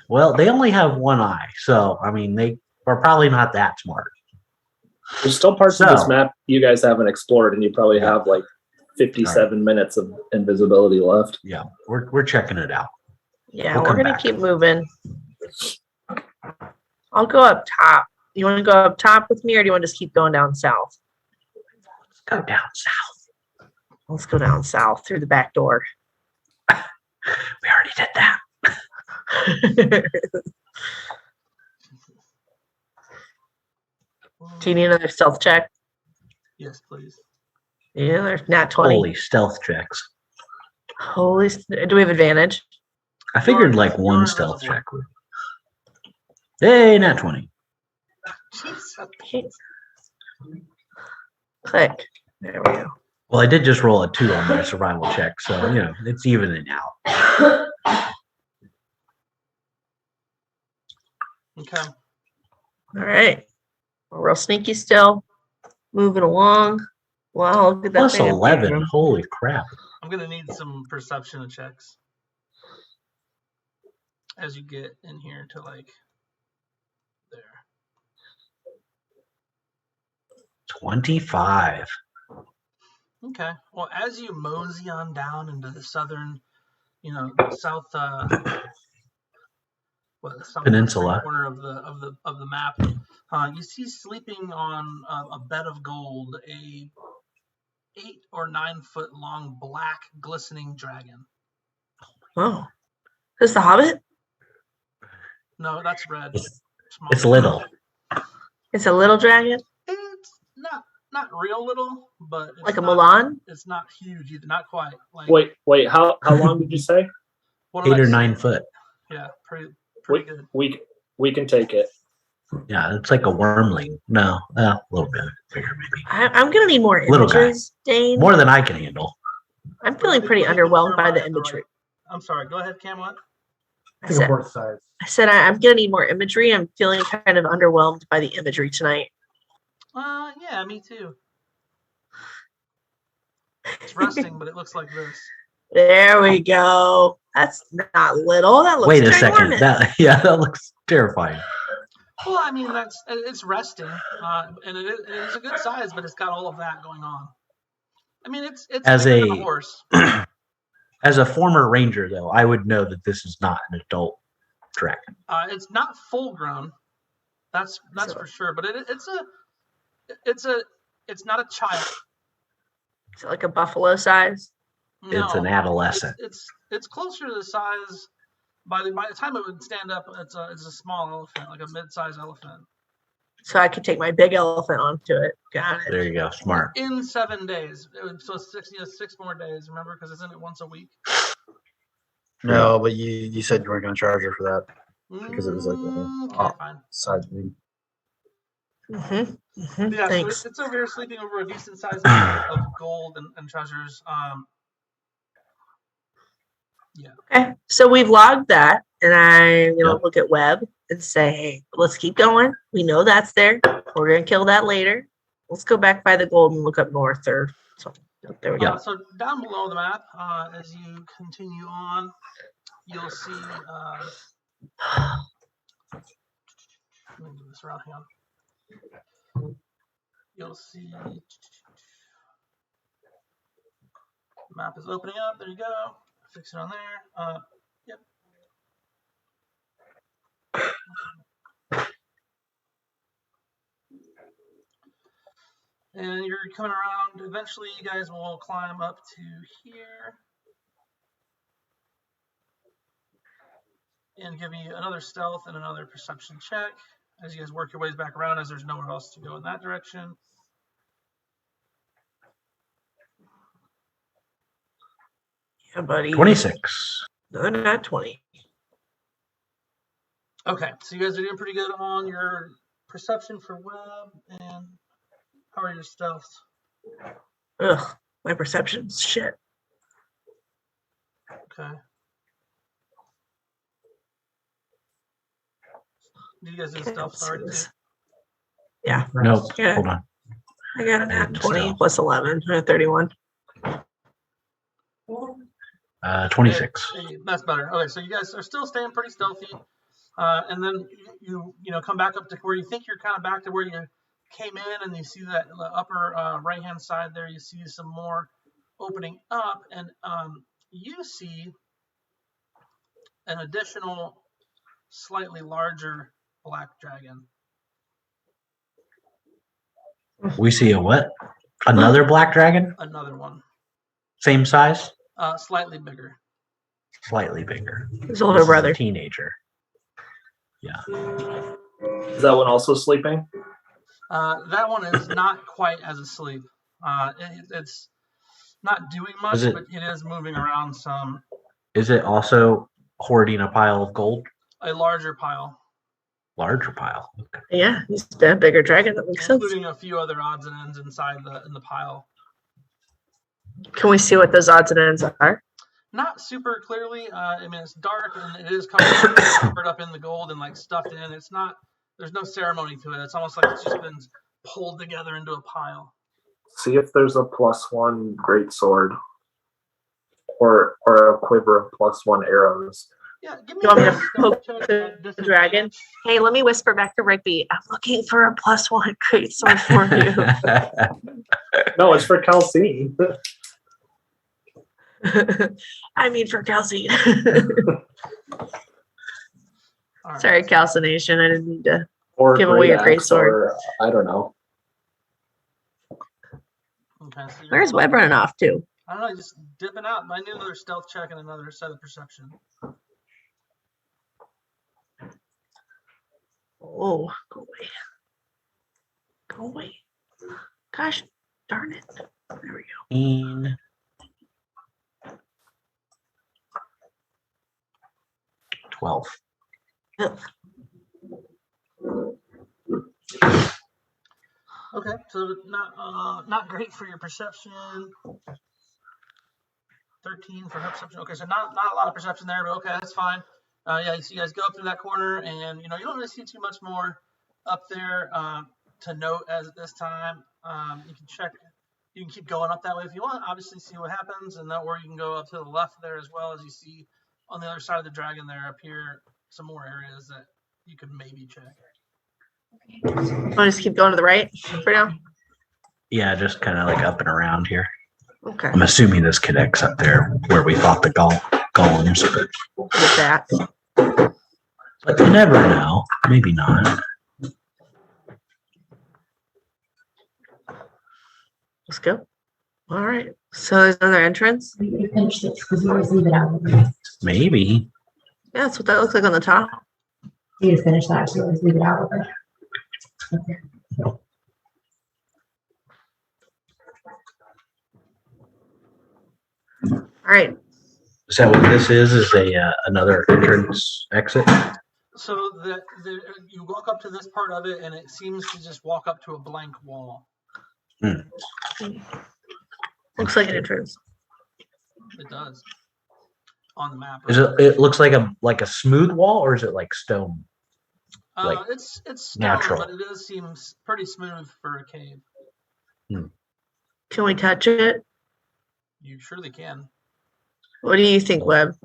Well, they only have one eye, so I mean they are probably not that smart. There's still parts of this map you guys haven't explored, and you probably have like 57 minutes of invisibility left. Yeah, we're checking it out. Yeah, We'll we're come gonna back. keep moving. I'll go up top. You want to go up top with me, or do you want to just keep going down south? Let's go down south. Let's go down south through the back door. We already did that. Do you need another stealth check? Yes, please. Yeah, there's nat 20. Holy stealth checks. Holy, do we have advantage? I figured You're- like one you're stealth invisible. check would. Hey, nat 20. Jeez. Click. There we go. Well, I did just roll a 2 on my survival check, so it's evening out. Okay. All right. We're real sneaky still. Moving along. Wow, look at that. Plus thing in the 11. bedroom. Holy crap. I'm gonna need some perception checks as you get in here to like there. 25. Okay. Well, as you mosey on down into the southern, south, southwestern Peninsula. corner of the map, you see sleeping on a bed of gold a 8 or 9 foot long black glistening dragon. Oh. This the Hobbit? No, that's red. Small. It's little. It's a little dragon? It's not real little, but it's Like a not, Mulan? It's not huge either. Not quite. Like Wait. How long did you say? what did 8 I or say? 9 foot. Yeah, pretty We, good. we can take it. Yeah, it's like a wormling. No, a little bit bigger maybe. I'm going to need more Little guy. images, Dane. More than I can handle. I'm feeling pretty Let me underwhelmed by confirm the I have the imagery. I'm sorry. Go ahead, Cam. What? I said, Both sides. I'm going to need more imagery. I'm feeling kind of underwhelmed by the imagery tonight. Yeah, me too. It's resting, but it looks like this. There we go. That's not little. That looks Wait a second. ginormous. That looks terrifying. Well, I mean, it's resting, and it is a good size, but it's got all of that going on. I mean, it's As bigger than a- a horse. As a former ranger, though, I would know that this is not an adult dragon. It's not full grown. That's So- for sure. But it's not a child. Is it like a buffalo size? It's No, an adolescent. it's closer to the size. By the time it would stand up, it's a small elephant, like a mid-sized elephant. So I could take my big elephant onto it. Got it. There you go. Smart. In 7 days, so 6 more days. Remember, because isn't it once a week? No, but you said you weren't going to charge her for that because it was like Okay, fine. side thing. Yeah, Thanks. so it's over here sleeping over a decent sized amount of gold and treasures. Okay, so we've logged that, and I'm gonna look at web and say, hey, let's keep going. We know that's there. We're gonna kill that later. Let's go back by the gold and look up north or something. There we go. So down below the map, as you continue on, you'll see. Let me move this around. Hang on. You'll see. The map is opening up. There you go. Fix it on there. Yep. And you're coming around. Eventually, you guys will climb up to here. And give me another stealth and another perception check as you guys work your ways back around, as there's nowhere else to go in that direction. Yeah, buddy. 26. No, not 20. Okay, so you guys are doing pretty good on your perception for web, and how are your stealths? Ugh, my perception's shit. Okay. Did you guys do stealth already too? Yeah, Nope. Yeah. Hold on. I got an at 20 Stealth. plus 11, 31. 26. Hey, that's better. Okay, so you guys are still staying pretty stealthy, and then you come back up to where you think you're kind of back to where you came in, and you see that the upper right hand side there. You see some more opening up, and you see an additional, slightly larger black dragon. We see a what? Another black dragon? Another one. Same size? Slightly bigger. Slightly bigger. His older This is a brother. teenager. Yeah. Is that one also sleeping? That one is not quite as asleep. It's not doing much, but it is moving around some. Is it also hoarding a pile of gold? A larger pile. Larger pile. Okay. Yeah, he's a bigger dragon. That makes sense. Including a few other odds and ends inside in the pile. Can we see what those odds and ends are? Not super clearly. I mean, it's dark and it is covered up in the gold and like stuffed in. It's not. There's no ceremony to it. It's almost like it's just been pulled together into a pile. See if there's a +1 great sword, or a quiver of +1 arrows. Yeah, give me You want me a to poke the dragon? Hey, let me whisper back to Rigby. I'm looking for a +1 great sword for you. No, it's for Calcine. I mean for Kelsey. All right. Sorry, calcination. I didn't mean to. Or Give away your great axe, sword. or, I don't know. Okay, so you're Where's Webb running off to? I don't know, just dipping out. I need another stealth check and another set of perception. Oh, go away. Go away. Gosh, darn it. There we go. 12. Okay, so not great for your perception. 13 for her perception. Okay, so not a lot of perception there, but okay, that's fine. Yeah, so you guys go up through that corner, and you don't really see too much more up there to note as at this time. You can check. You can keep going up that way if you want. Obviously, see what happens, and that or you can go up to the left there as well, as you see on the other side of the dragon there appear some more areas that you could maybe check. I'll just keep going to the right for now. Yeah, just kind of like up and around here. Okay. I'm assuming this connects up there where we fought the golems. With that. But you never know. Maybe not. Let's go. All right. So there's another entrance. We finished it because we always leave it out. Maybe. Yeah, that's what that looks like on the top. We just finished that, so we always leave it out. Okay. All right. Is that what this is? Is another entrance exit? So you walk up to this part of it, and it seems to just walk up to a blank wall. Looks like an entrance. It does on the map. Is it? It looks like a smooth wall, or is it like stone? like it's stone, natural? but it does seem pretty smooth for a cave. Can we touch it? You surely can. What do you think, Webb?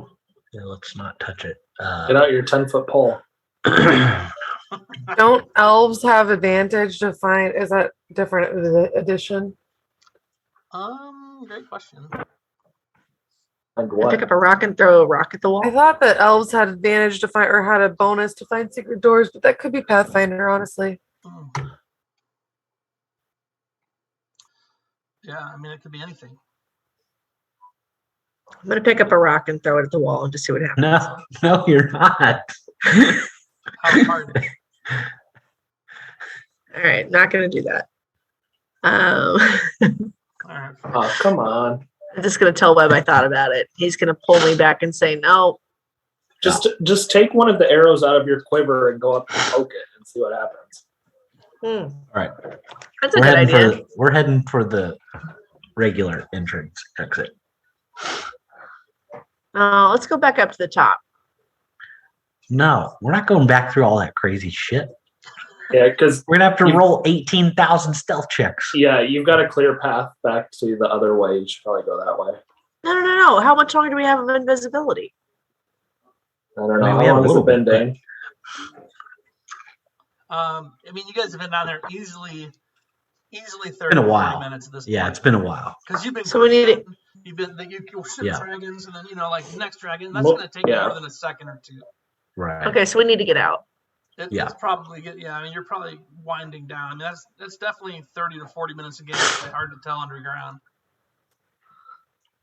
Yeah, let's not touch it. Get out your 10-foot pole. Don't elves have advantage to find? Is that different edition? Great question. And I what? pick up a rock and throw a rock at the wall. I thought that elves had advantage to find, or had a bonus to find secret doors, but that could be Pathfinder, honestly. Yeah, I mean, it could be anything. I'm gonna pick up a rock and throw it at the wall and just see what happens. No, you're not. How hard? All right, not gonna do that. All right. Oh, come on. I'm just gonna tell Webb I thought about it. He's gonna pull me back and say no. Just take one of the arrows out of your quiver and go up and poke it and see what happens. All right. That's a good idea. We're heading for the regular entrance exit. Let's go back up to the top. No, we're not going back through all that crazy shit. Yeah, because We're gonna have to roll 18,000 stealth checks. you've got a clear path back to the other way. You should probably go that way. No. How much longer do we have of invisibility? I don't know. I mean, How we have long a has it little been, bit, Dane? I mean, you guys have been down there easily 30 been a 40 while. minutes at this Yeah, point. it's been a while. Because you've been So we need it. You've been you'll ship Yeah. dragons, and then like the next dragon. That's Mo- gonna take you yeah. more than a second or two. Right. Okay, so we need to get out. Yeah. It's probably good. Yeah, I mean, you're probably winding down. I mean, that's definitely 30 to 40 minutes again. It's hard to tell underground.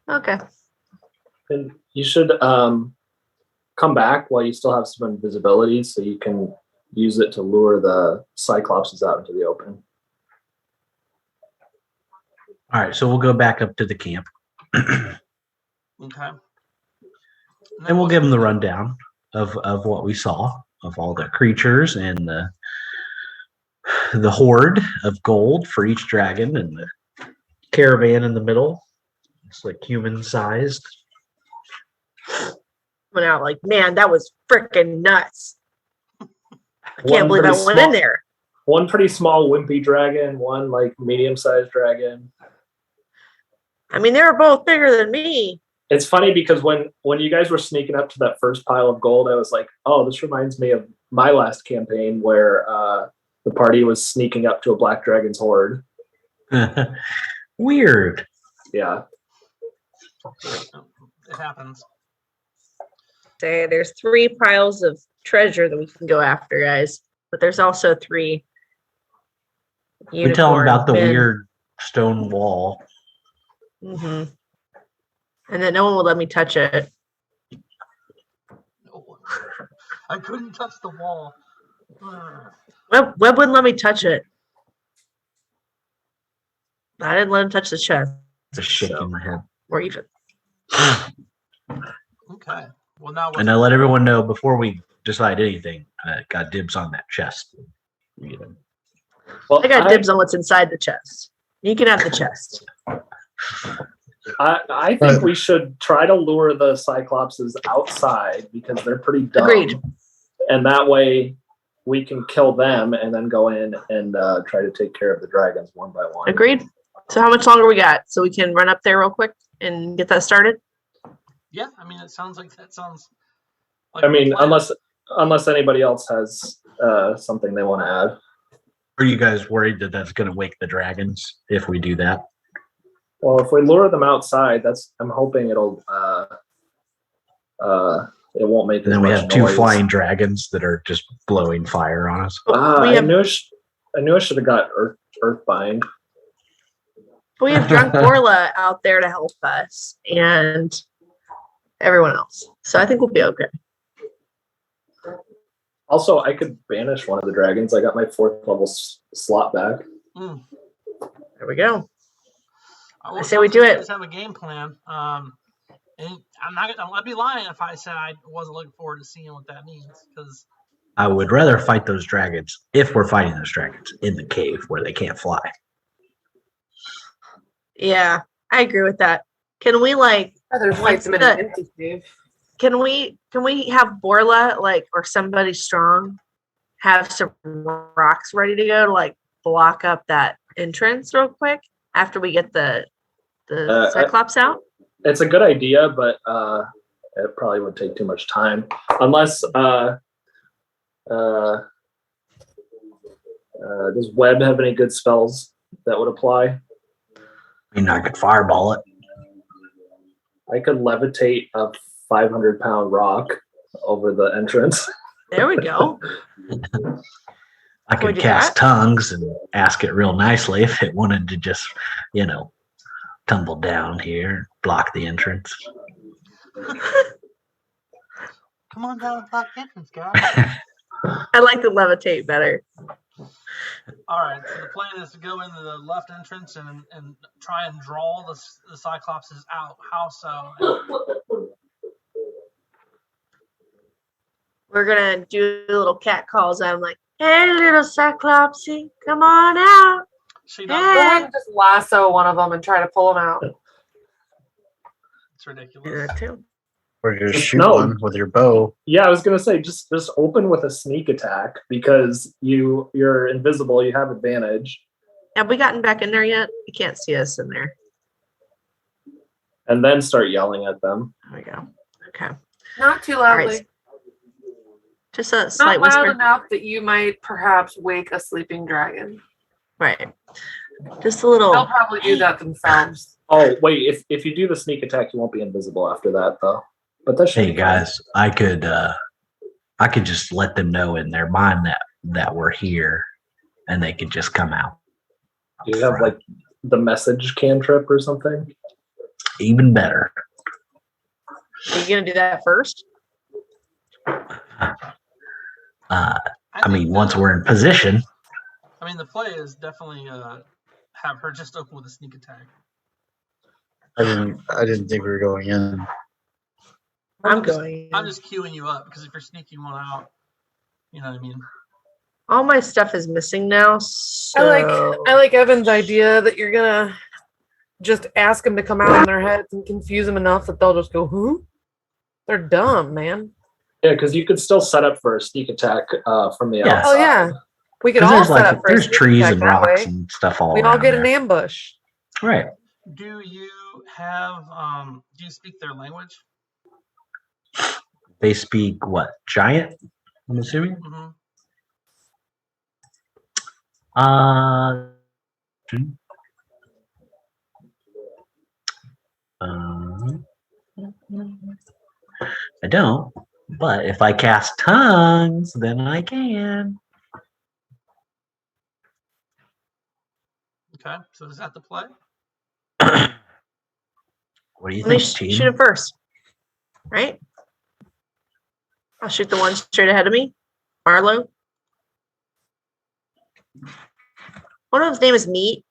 Okay. And you should come back while you still have some invisibility so you can use it to lure the Cyclopses out into the open. All right, so we'll go back up to the camp. Okay. And we'll give them the rundown of what we saw, of all the creatures and the hoard of gold for each dragon and the caravan in the middle. It's like human sized. Went out like, man, that was freaking nuts. I can't believe I went in there. One pretty small wimpy dragon, one like medium-sized dragon. I mean, they were both bigger than me. It's funny because when you guys were sneaking up to that first pile of gold, I was like, oh, this reminds me of my last campaign where the party was sneaking up to a black dragon's horde. Weird. Yeah. It happens. Say there's 3 piles of treasure that we can go after, guys. But there's also 3 We tell them about the men. weird stone wall. Mm-hmm. And then no one would let me touch it. No. I couldn't touch the wall. Web wouldn't let me touch it. I didn't let him touch the chest It's a shake in my head. or even. Okay. Well, now And I let everyone know before we decide anything, got dibs on that chest. You know. Well, I got dibs on what's inside the chest. You can have the chest. I think we should try to lure the Cyclopses outside because they're pretty dumb. Agreed. And that way we can kill them and then go in and try to take care of the dragons one by one. Agreed. So how much longer we got? So we can run up there real quick and get that started? Yeah, I mean, it sounds like that sounds. Like I mean, a plan. unless anybody else has something they want to add. Are you guys worried that that's going to wake the dragons if we do that? Well, if we lure them outside, I'm hoping it'll it won't make. And as then we much have 2 noise. flying dragons that are just blowing fire on us. We I have- knew I should have got Earthbind. We have Drunk Orla out there to help us and everyone else. So I think we'll be okay. Also, I could banish one of the dragons. I got my 4th level slot back. Mm. There we go. Well, I say we do you it. guys have a game plan. And I'd be lying if I said I wasn't looking forward to seeing what that means. Because I would rather fight those dragons, if we're fighting those dragons, in the cave where they can't fly. Yeah, I agree with that. Can we like Rather fight them in an empty cave. can we have Borla or somebody strong have some rocks ready to go to like block up that entrance real quick after we get the Cyclops out? It's a good idea, but it probably would take too much time. Unless does Webb have any good spells that would apply? I mean, I could fireball it. I could levitate a 500-pound rock over the entrance. There we go. I Can we could do cast that? tongues and ask it real nicely if it wanted to just, tumble down here, block the entrance. come on down and block the entrance, guys. I like the levitate better. All right, so the plan is to go into the left entrance and try and draw the Cyclopses out. How so? We're gonna do little cat calls. I'm like, hey, little Cyclopsy, come on out. She Go does. ahead and just lasso one of them and try to pull them out. It's Do ridiculous. that too. Or just shoot No. one with your bow. Yeah, I was gonna say just open with a sneak attack because you're invisible. You have advantage, Have we gotten back in there yet? You can't see us in there. and then start yelling at them. There we go. Okay. Not too right. loudly. Just a slight Not loud whisper. enough that you might perhaps wake a sleeping dragon. Right. Just a little. They'll probably do that themselves. Oh wait, if you do the sneak attack, you won't be invisible after that though. But that should Hey guys, I could just let them know in their mind that we're here, and they could just come out. Do you have like the message cantrip or something? Even better. Are you gonna do that first? I mean, once we're in position. I mean, the play is definitely have her just open with a sneak attack. I didn't think we were going in. I'm going. I'm just queuing you up because if you're sneaking one out, you know what I mean. All my stuff is missing now. So I like Evan's idea that you're gonna just ask them to come out in their heads and confuse them enough that they'll just go, "Who?" They're dumb, man. Yeah, because you could still set up for a sneak attack from the Yeah. outside. Oh yeah, we could 'Cause all there's set like up for a there's sneak trees attack and that rocks way. and stuff all We around all get there. an ambush. Right. Do you speak their language? They speak what? Giant? I'm assuming. Mm-hmm. Uh, I don't. But if I cast tongues, then I can. Okay, so is that the play? What do you let me think, team? shoot it first, right? I'll shoot the one straight ahead of me, Marlo. One of his name is Meat.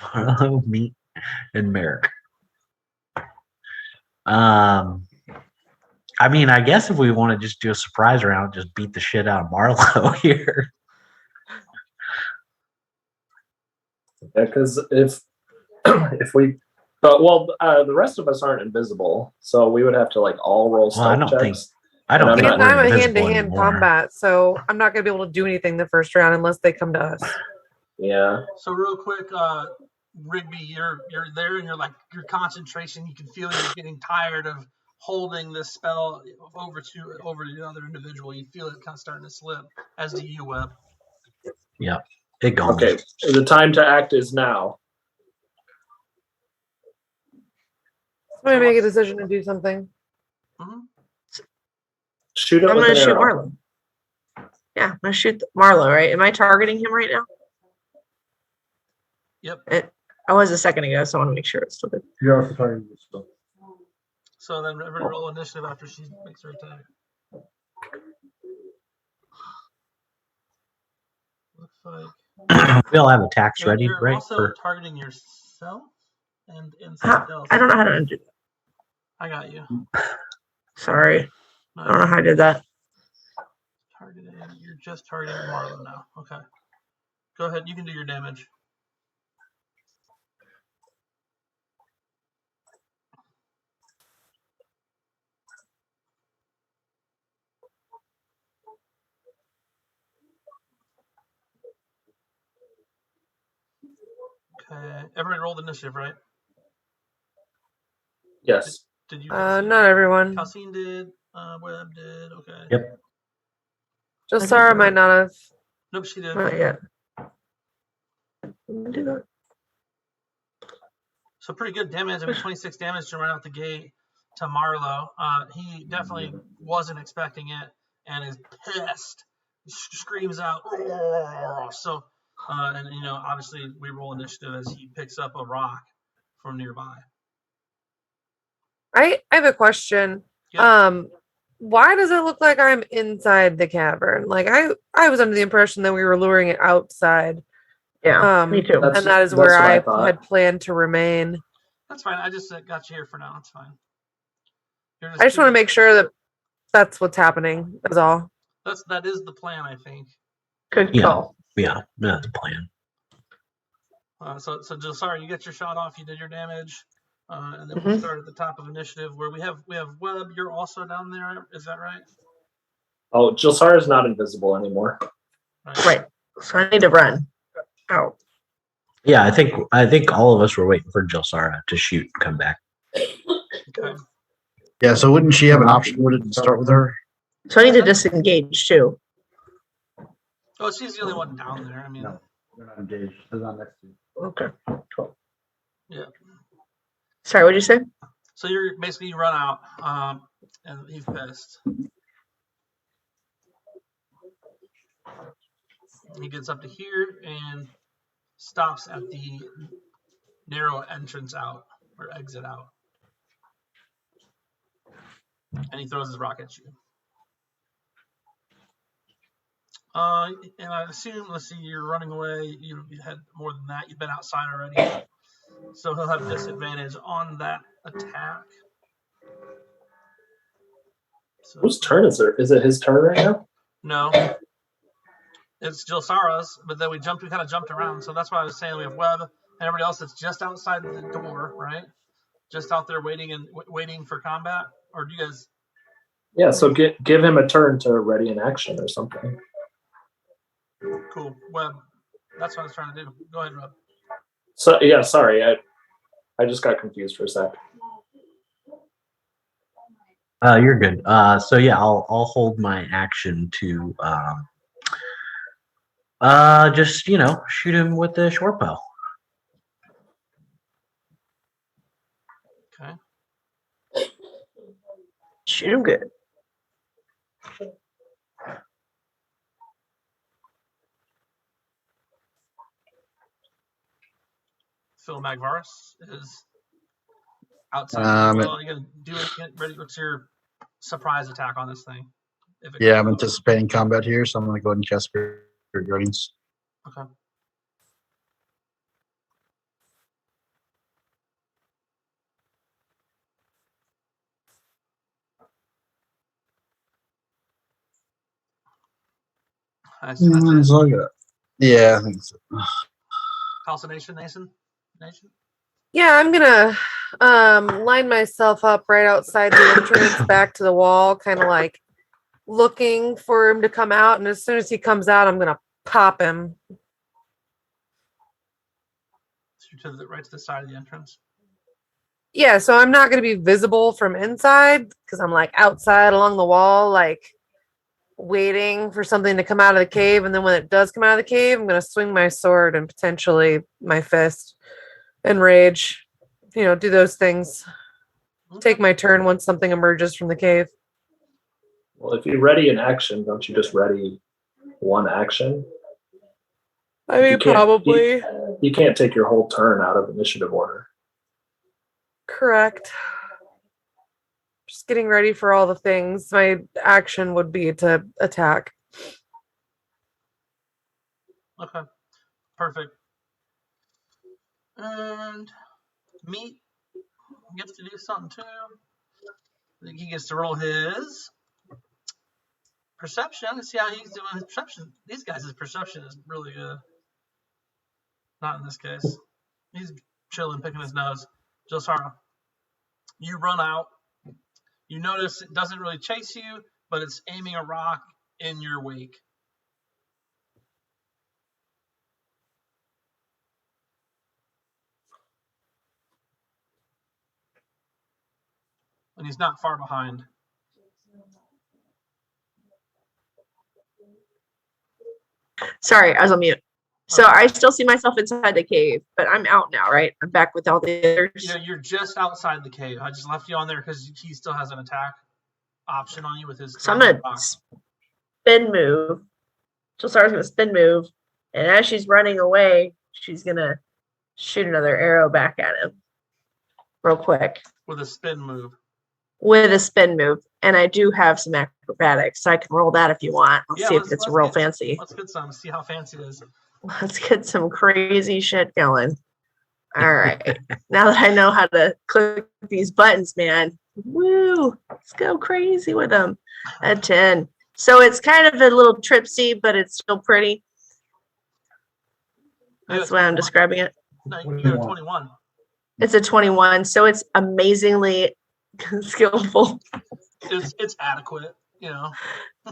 Marlo, me, and Merrick. I mean, I guess if we want to just do a surprise round, just beat the shit out of Marlo here. Yeah, because if we, the rest of us aren't invisible, so we would have to like all roll Well, I stealth don't think checks. I don't And think I'm we're I'm a invisible hand-to-hand anymore. combat, so I'm not gonna be able to do anything the first round unless they come to us. Yeah. So real quick, Rigby, you're there and your concentration. You can feel you're getting tired of holding this spell over the other individual. You feel it kind of starting to slip, as do you, Webb. Yeah, it goes. Okay. The time to act is now. I'm gonna make a decision to do something. Mm-hmm. Shoot it I'm with gonna an shoot arrow. Marlo. Yeah, I'm gonna shoot Marlo. Right? Am I targeting him right now? Yep. I was a second ago, so I want to make sure it's still good. You're also targeting yourself. So then everybody roll initiative after she makes her attack. Looks like We all have attacks and ready, you're right? also targeting yourself and How, something else. I don't know how to undo that. I got you. Sorry, No, I don't know how I did that. targeting. You're just targeting Marlo now. Okay. Go ahead. You can do your damage. Okay. Everybody rolled initiative, right? Yes. Did you? Not everyone. Calcine did. Webb did. Okay. Yep. Just Sarah might not have. Nope, she did. Not yet. Do that. So pretty good damage. I mean, 26 damage to right out the gate to Marlo. He definitely wasn't expecting it and is pissed. Screams out. So, and obviously we roll initiative as he picks up a rock from nearby. I have a question. Yeah. Why does it look like I'm inside the cavern? Like I was under the impression that we were luring it outside. Yeah, me too. And that is where That's what I I thought. had planned to remain. That's fine. I just got you here for now. It's fine. I just want to make sure that that's what's happening. That's all. That is the plan, I think. Good Yeah. call. Yeah, that's the plan. So Jelsara, you get your shot off. You did your damage, and then we Mhm. start at the top of initiative where we have Webb. You're also down there. Is that right? Oh, Jelsara is not invisible anymore. Right. So I need to run out. Yeah, I think all of us were waiting for Jelsara to shoot and come back. Okay. Yeah, so wouldn't she have an option? Would it start with her? So I need to disengage too. Oh, she's the only one down there. I mean, No, they're not engaged. They're not next to you. Okay. yeah. Sorry, what did you say? So you're basically you run out, and he's pissed. He gets up to here and stops at the narrow entrance out or exit out. And he throws his rock at you. And I assume, let's see, you're running away. You had more than that. You've been outside already. So he'll have disadvantage on that attack. So, Whose turn is it? Is it his turn right now? no. It's Jilsara's, but then we kind of jumped around. So that's why I was saying we have Webb and everybody else that's just outside the door, right? Just out there waiting for combat. Or do you guys? Yeah, so give him a turn to ready in action or something. Cool. Webb. That's what I was trying to do. Go ahead, Webb. So yeah, sorry, I just got confused for a sec. You're good. So yeah, I'll hold my action to just shoot him with the short bow. Okay. Shoot him good. Phil Magvaris is outside. Um, Well, you're gonna do it. Get ready. What's your surprise attack on this thing? If it Yeah, I'm comes? anticipating combat here, so I'm going to go ahead and cast Spirit Guardians. Okay. That's It's it. all good. Yeah, I think so. Calcination, Nation? Yeah, I'm gonna line myself up right outside the entrance back to the wall, kind of like looking for him to come out, and as soon as he comes out, I'm gonna pop him. Right to the side of the entrance. Yeah, so I'm not gonna be visible from inside because I'm like outside along the wall, like waiting for something to come out of the cave, and then when it does come out of the cave, I'm gonna swing my sword and potentially my fist and rage. Do those things. Take my turn once something emerges from the cave. Well, if you ready in action, don't you just ready one action? I mean, probably. You can't take your whole turn out of initiative order. Correct. Just getting ready for all the things. My action would be to attack. Okay. Perfect. And Meat gets to do something too. I think he gets to roll his perception and see how he's doing his perception. These guys' perception is really good. Not in this case. He's chilling, picking his nose. Jilsara, you run out. You notice it doesn't really chase you, but it's aiming a rock in your wake. And he's not far behind. Sorry, I was on mute. So I still see myself inside the cave, but I'm out now, right? I'm back with all the others. Yeah, you're just outside the cave. I just left you on there because he still has an attack option on you with his. So I'm gonna spin move. Jilsara's gonna spin move, and as she's running away, she's gonna shoot another arrow back at him, real quick. With a spin move. With a spin move, and I do have some acrobatics, so I can roll that if you want. Let's see if it's real fancy. Let's get some. See how fancy it is. Let's get some crazy shit going. All right. Now that I know how to click these buttons, man, woo, let's go crazy with them. A 10. So it's kind of a little tripsy, but it's still pretty. That's the way I'm describing it. No, you got a 21. It's a 21, so it's amazingly skillful. It's adequate,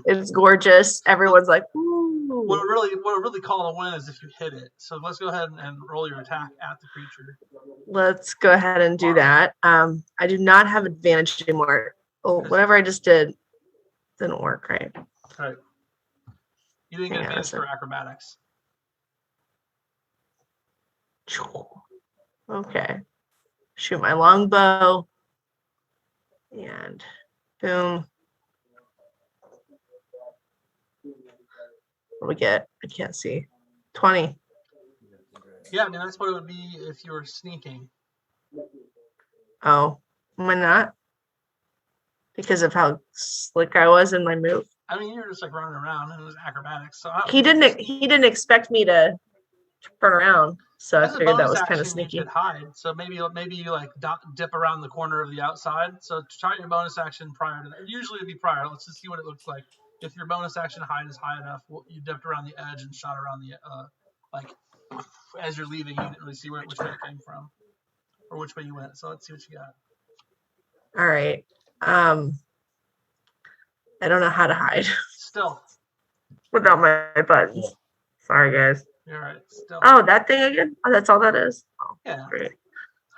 It's gorgeous. Everyone's like, ooh. What really call a win is if you hit it. So let's go ahead and roll your attack at the creature. Let's go ahead and do that. I do not have advantage anymore. Oh, whatever I just did didn't work, right? All right. You didn't get advantage for acrobatics. Okay. Shoot my longbow. And boom. What do we get? I can't see. 20. Yeah, I mean that's what it would be if you were sneaking. Oh, am I not? Because of how slick I was in my move. I mean, you're just like running around and it was acrobatics. So He didn't expect me to turn around, so I as a figured that bonus was kind of action, you sneaky. could hide. So maybe you like dip around the corner of the outside. So try your bonus action prior to that. Usually it'd be prior. Let's just see what it looks like. If your bonus action hide is high enough, you dipped around the edge and shot around the like as you're leaving, you didn't really see which way it came from or which way you went. So let's see what you got. All right. I don't know how to hide Stealth. without my buttons. Sorry, guys. You're all right. Stealth. Oh, that thing again? Oh, that's all that is? Oh, Yeah. great.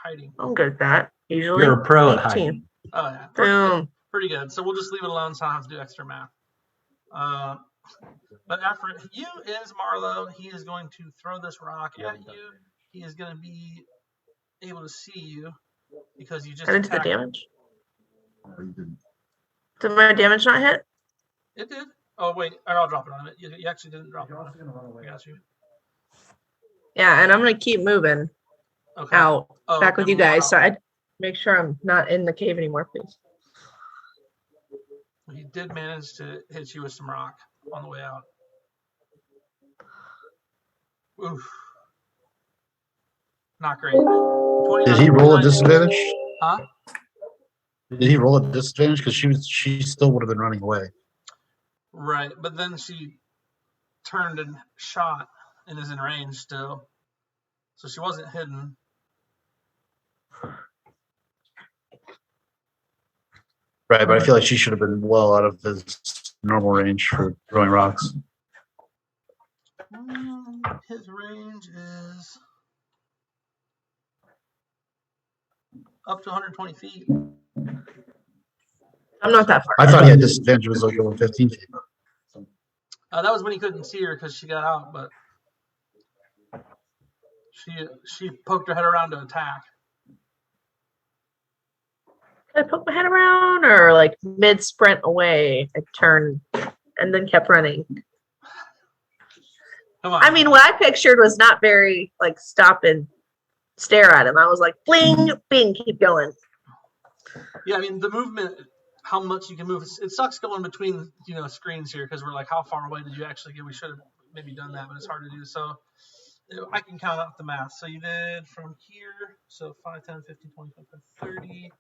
Hiding. I'm good at that. Usually. You're a pro at 18. hiding. Oh yeah. Boom. Pretty good. So we'll just leave it alone so I don't have to do extra math. But after you is Marlo. He is going to throw this rock at you. He is going to be able to see you because you just I didn't do the attacked him. damage. No, you didn't. Did my damage not hit? It did. Oh wait, I'll drop it on it. You actually didn't drop it You're on also it. gonna run away. I got you. Yeah, and I'm gonna keep moving Okay. out Oh, back with okay, you guys. So wow. I make sure I'm not in the cave anymore, please. He did manage to hit you with some rock on the way out. Oof. Not great. Did he roll a 29. disadvantage? Huh? Did he roll a disadvantage? Because she still would have been running away. Right, but then she turned and shot and is in range still. So she wasn't hidden. Right, but I feel like she should have been well out of his normal range for throwing rocks. His range is up to 120 feet. I'm not that far. I thought he had disadvantage. It was like over 15 feet. That was when he couldn't see her because she got out, but she poked her head around to attack. Did I poke my head around or like mid sprint away? I turned and then kept running. Come on. I mean, what I pictured was not very like stop and stare at him. I was like, bling, bing, keep going. Yeah, I mean the movement, how much you can move. It sucks going between screens here because we're like, how far away did you actually get? We should have maybe done that, but it's hard to do. So I can count out the math. So you did from here. So 5, 10, 15, 20, 25, 30.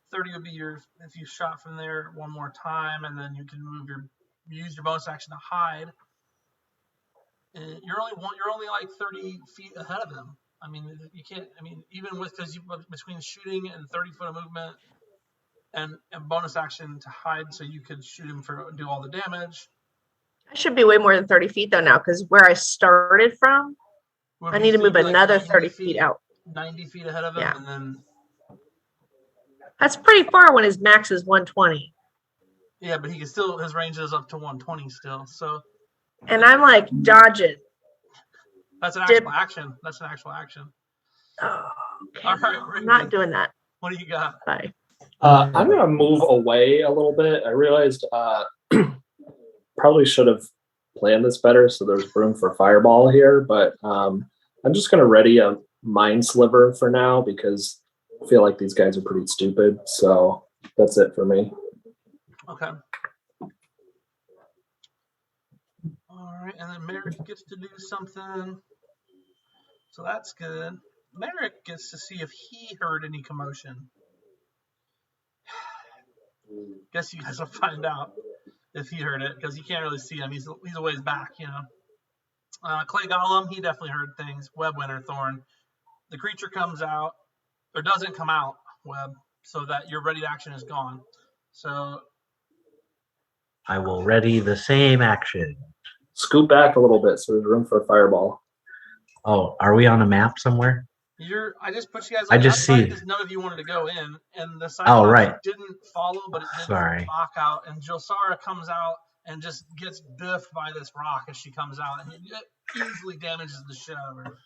30 would be if you shot from there one more time, and then you can use your bonus action to hide. And you're only like 30 feet ahead of him. I mean, you can't. I mean, even because between shooting and 30 foot of movement, and bonus action to hide, so you could shoot him do all the damage. I should be way more than 30 feet though now, because where I started from, I need to move another 30 feet out. 90 feet ahead of him, Yeah. and then. That's pretty far when his max is 120. Yeah, but his range is up to 120 still. So. And I'm like dodging. That's an actual action. That's an actual action. Oh, okay. All right, I'm not doing that. What do you got? Bye. I'm gonna move away a little bit. I realized probably should have planned this better, so there's room for fireball here. But I'm just gonna ready a mind sliver for now because I feel like these guys are pretty stupid. So that's it for me. Okay. All right, and then Merrick gets to do something. So that's good. Merrick gets to see if he heard any commotion. Guess you guys will find out if he heard it, because you can't really see him. He's a ways back, Clay Golem, he definitely heard things. Web Winter Thorn. The creature comes out, or doesn't come out, Web, so that your ready to action is gone. So I will ready the same action. Scoot back a little bit so there's room for a fireball. Oh, are we on a map somewhere? I just put you guys on I the just outside see. because none of you wanted to go in, and the side Right. didn't follow, but it didn't Sorry. lock out. And Josara comes out and just gets biffed by this rock as she comes out, and it easily damages the shit out of her.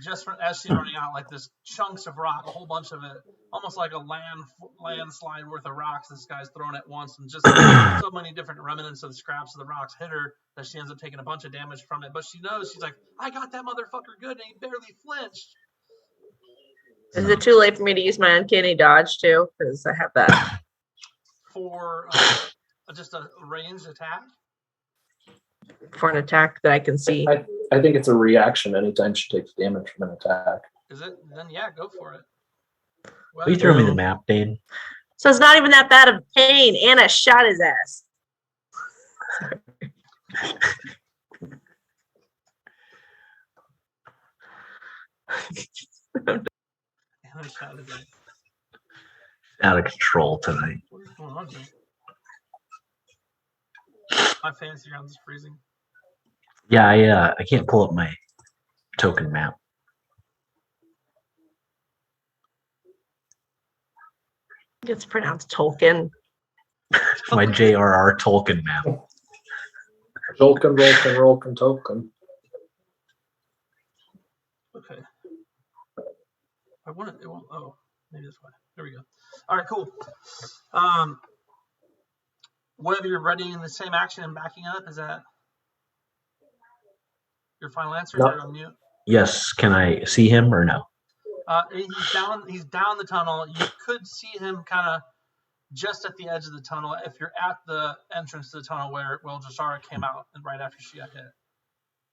just as she's running out, like this chunks of rock, a whole bunch of it, almost like a landslide worth of rocks this guy's thrown at once, and just so many different remnants of the scraps of the rocks hit her that she ends up taking a bunch of damage from it. But she knows, she's like, I got that motherfucker good, and he barely flinched. Is it too late for me to use my uncanny dodge too? Because I have that. For just a ranged attack? For an attack that I can see. I think it's a reaction anytime she takes damage from an attack. Is it? Then yeah, go for it. Will you throw me the map, Dane? So it's not even that bad of pain. Anna shot his ass. Out of control tonight. What is going on here? My fantasy ground is freezing. Yeah, I can't pull up my token map. It's pronounced Tolkien. My J.R.R. Tolkien map. Rolkin, token. Okay. I want it. It won't. Oh, maybe this way. There we go. All right, cool. Whether you're ready in the same action and backing up, is that your final answer? No. You're on mute. Yes. Can I see him or no? He's down. He's down the tunnel. You could see him kind of just at the edge of the tunnel if you're at the entrance to the tunnel where Jasara came out and right after she got hit.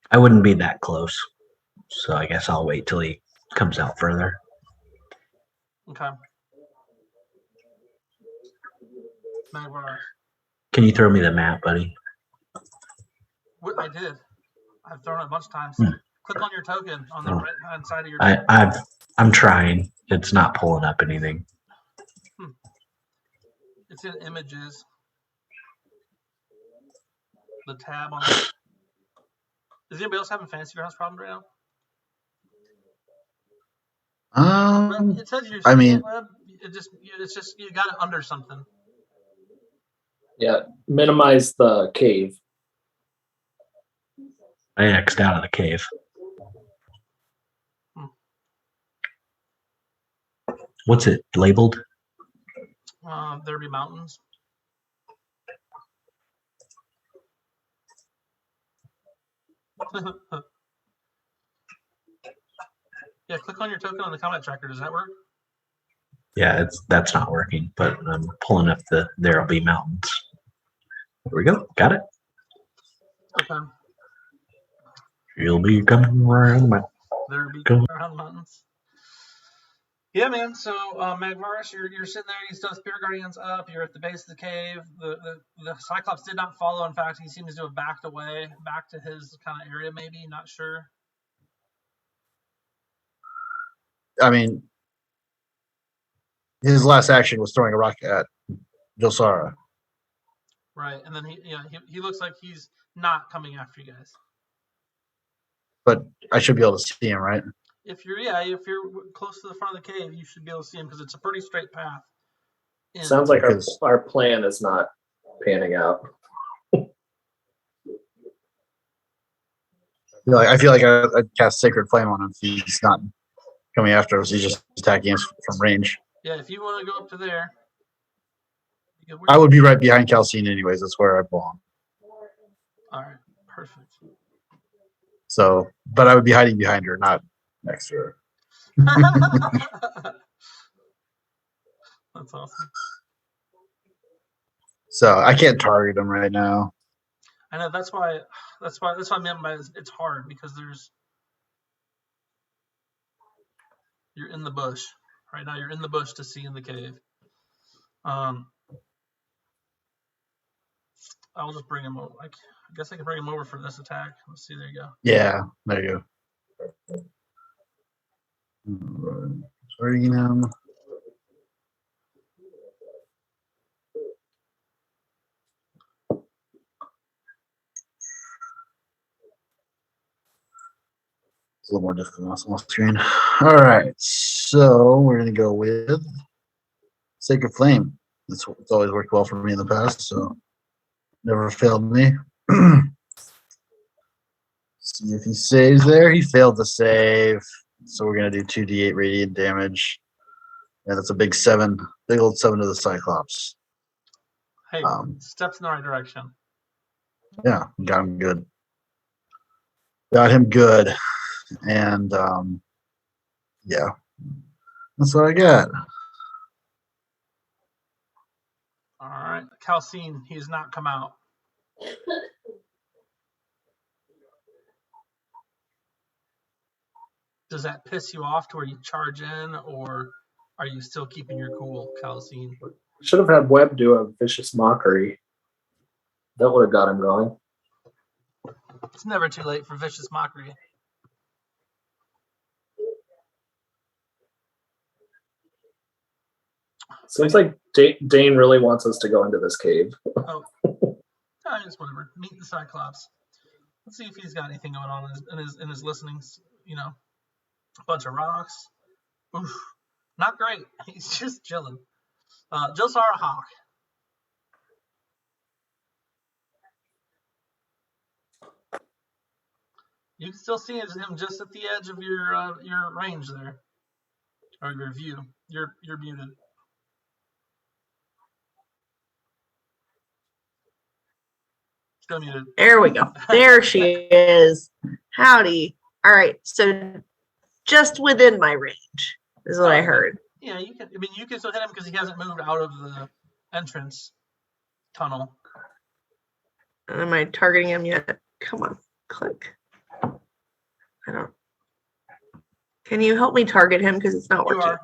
I wouldn't be that close, so I guess I'll wait till he comes out further. Okay. Magvar. Can you throw me the map, buddy? What I did. I've thrown it a bunch of times. Click on your token on the right hand side of your. I'm trying. It's not pulling up anything. It's in images. The tab on it. Is anybody else having fantasy grounds problems right now? It says you're. I mean, it's just you got it under something. Yeah, minimize the cave. I X'd out of the cave. What's it labeled? There be mountains. Yeah, click on your token on the combat tracker. Does that work? Yeah, that's not working, but I'm pulling up the there'll be mountains. There we go. Got it. Okay. You'll be coming around the mountain. There be coming around the mountains. Yeah, man. So Magvaris, you're sitting there. You still have Spirit Guardians up. You're at the base of the cave. The Cyclops did not follow. In fact, he seems to have backed away, back to his kind of area. Maybe, not sure. I mean, his last action was throwing a rock at Josara. Right, and then he looks like he's not coming after you guys. But I should be able to see him, right? If you're close to the front of the cave, you should be able to see him because it's a pretty straight path. Sounds like our plan is not panning out. I feel like I'd cast Sacred Flame on him if he's not coming after us. He's just attacking us from range. Yeah, if you want to go up to there. I would be right behind Calcine anyways. That's where I belong. All right, perfect. So, but I would be hiding behind her, not next to her. That's awesome. So I can't target him right now. I know that's why I meant by it's hard because you're in the bush right now. You're in the bush to see in the cave. I'll just bring him over. I guess I can bring him over for this attack. Let's see. There you go. Yeah, there you go. Right. Starting him. It's a little more difficult on the screen. All right, so we're gonna go with Sacred Flame. It's always worked well for me in the past, so never failed me. See if he saves there. He failed to save. So we're gonna do 2d8 radiant damage. And that's a big 7, big old 7 to the Cyclops. Hey, steps in the right direction. Yeah, got him good. Got him good. And yeah. That's what I got. All right, Calcine, he's not come out. Does that piss you off to where you charge in, or are you still keeping your cool, Calcine? Should have had Webb do a vicious mockery. That would have got him going. It's never too late for vicious mockery. Seems like Dane really wants us to go into this cave. Oh, it's whatever. Meet the Cyclops. Let's see if he's got anything going on in his listenings. You know, a bunch of rocks. Oof, not great. He's just chilling. Just our hawk. You can still see him just at the edge of your range there, or your view. You're muted. Still muted. There we go. There she is. Howdy. All right. So just within my range is what I heard. Yeah, you can. I mean, you can still hit him because he hasn't moved out of the entrance tunnel. Am I targeting him yet? Come on, click. I don't. Can you help me target him because it's not You working? are.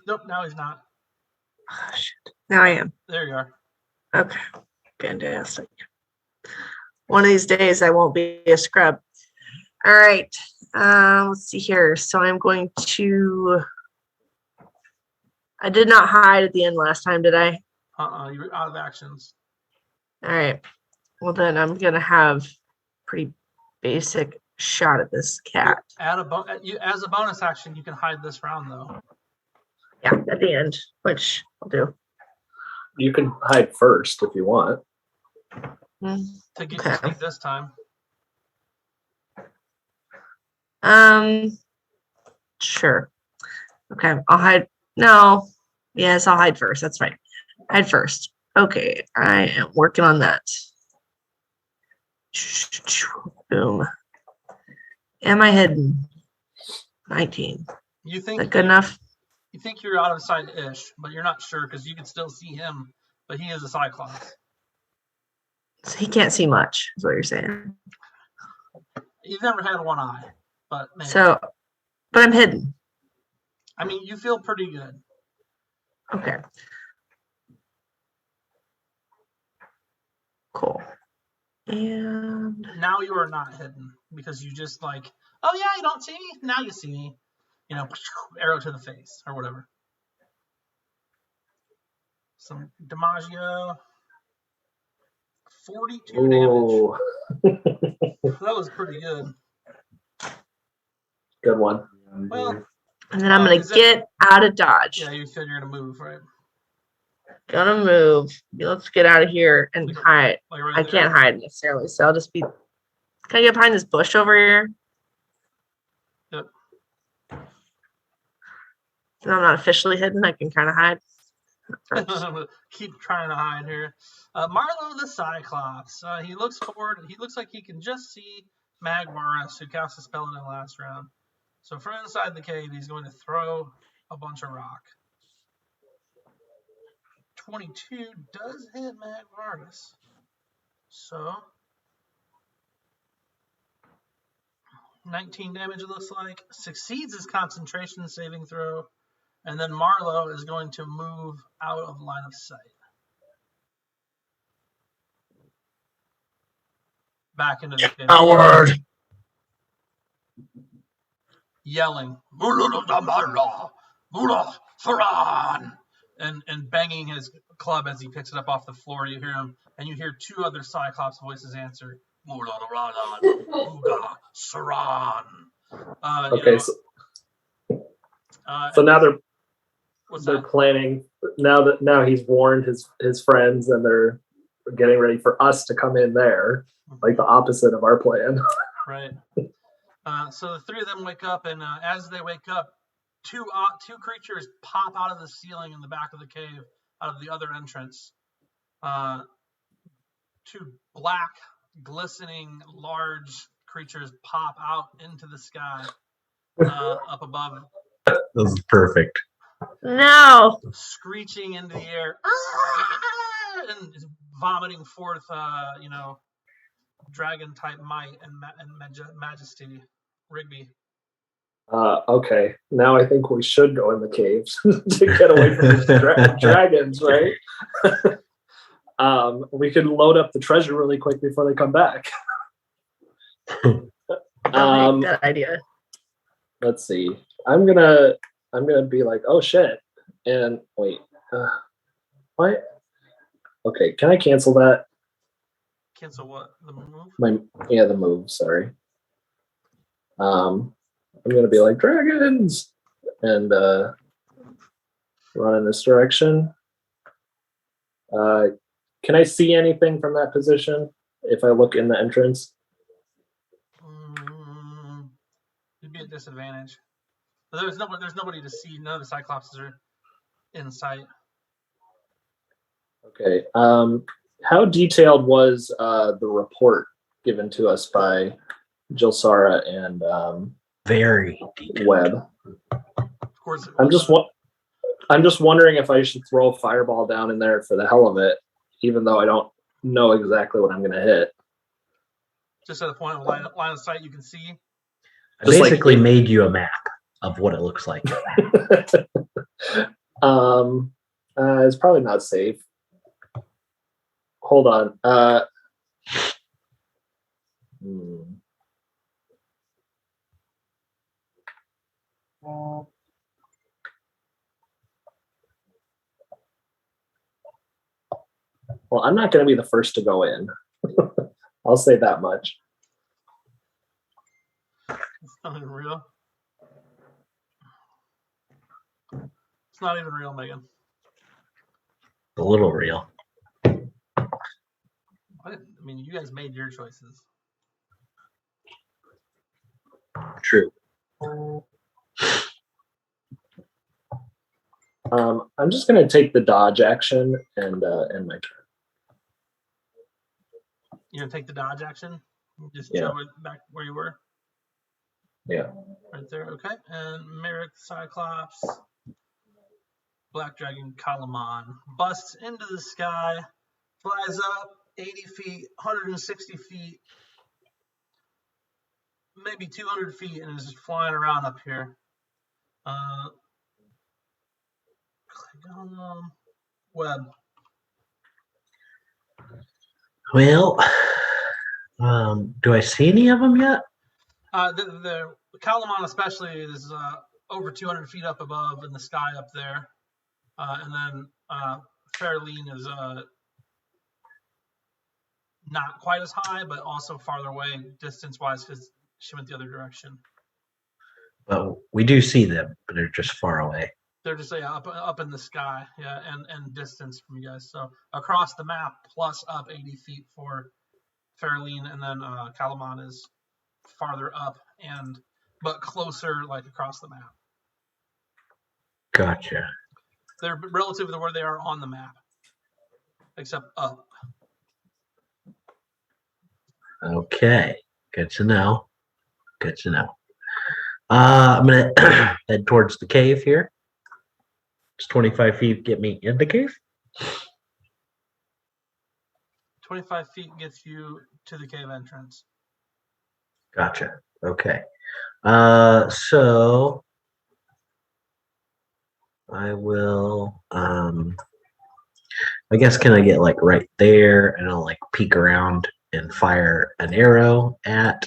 Nope, now he's not. Oh, shit. Now I am. There you are. Okay. Fantastic. One of these days I won't be a scrub. All right. Let's see here. So I'm going to. I did not hide at the end last time, did I? You were out of actions. All right. Well, then I'm going to have pretty basic shot at this cat. As a bonus action, you can hide this round, though. Yeah, at the end, which I'll do. You can hide first if you want. To get you sneak this time. Sure. Okay, I'll hide. No. Yes, I'll hide first. That's right. Hide first. Okay, I am working on that. Boom. Am I hidden? 19. You Is think that good enough? You think you're out of sight-ish, but you're not sure because you can still see him, but he is a Cyclops. So he can't see much, is what you're saying. He's never had one eye, but maybe. So, but I'm hidden. I mean, you feel pretty good. Okay. Cool. And now you are not hidden because you just like, oh yeah, you don't see me. Now you see me. You know, arrow to the face or whatever. Some DiMaggio. 42 Ooh. damage. That was pretty good. Good one. Well, and then I'm going to get out of dodge. Yeah, you said you're going to move, right? Gonna move. Let's get out of here and hide. Like right I there? can't hide necessarily, so I'll just be. Can I get behind this bush over here? Yep. So I'm not officially hidden. I can kind of hide. Keep trying to hide here. Marlo the Cyclops. He looks forward. He looks like he can just see Magmaris, who cast a spell in the last round. So from inside the cave, he's going to throw a bunch of rock. 22 does hit Magmaris. So 19 damage it looks like. Succeeds his concentration saving throw. And then Marlo is going to move out of line of sight. Back into the cave. Howard! Yelling. And banging his club as he picks it up off the floor. You hear him, and you hear two other Cyclops voices answer. Saran. Okay, so now they're planning. Now he's warned his friends, and they're getting ready for us to come in there, like the opposite of our plan. Right. So the three of them wake up, and as they wake up, two creatures pop out of the ceiling in the back of the cave, out of the other entrance. Two black, glistening, large creatures pop out into the sky up above, This is perfect. No. screeching into the air and vomiting forth, dragon type might and majesty. Rigby. Okay, now I think we should go in the caves to get away from these dragons, right? We could load up the treasure really quick before they come back. Good idea. Let's see. I'm gonna be like, oh shit, and wait, what? Okay, can I cancel that? Cancel what? The move? The move. Sorry. I'm gonna be like dragons and run in this direction. Can I see anything from that position if I look in the entrance? You'd be at disadvantage. But there's nobody to see. None of the Cyclopses are in sight. Okay. How detailed was the report given to us by Jilsara and Very detailed. Webb? Of course. I'm just wondering if I should throw a fireball down in there for the hell of it, even though I don't know exactly what I'm going to hit. Just at the point of line of sight, you can see. I basically made you a map of what it looks like. It's probably not safe. Hold on. Well, I'm not going to be the first to go in. I'll say that much. It's not even real. It's not even real, Megan. A little real. I mean, you guys made your choices. True. I'm just going to take the dodge action and end my turn. You're going to take the dodge action? Just Yeah. jump back where you were? Yeah. Right there, okay. And Merrick, Cyclops, Black Dragon, Kalaman busts into the sky, flies up 80 feet, 160 feet, maybe 200 feet, and is just flying around up here. Webb. Well, do I see any of them yet? The Kalaman especially is over 200 feet up above in the sky up there. And then Fairlean is not quite as high, but also farther away distance-wise because she went the other direction. Well, we do see them, but they're just far away. They're just up in the sky, yeah, and distance from you guys. So across the map, plus up 80 feet for Fairlean, and then Kalaman is farther up but closer, like across the map. Gotcha. They're relative to where they are on the map, except up. Okay. Good to know. Good to know. I'm going to head towards the cave here. Does 25 feet get me in the cave? 25 feet gets you to the cave entrance. Gotcha. Okay. So I will, I guess, can I get like right there and I'll like peek around and fire an arrow at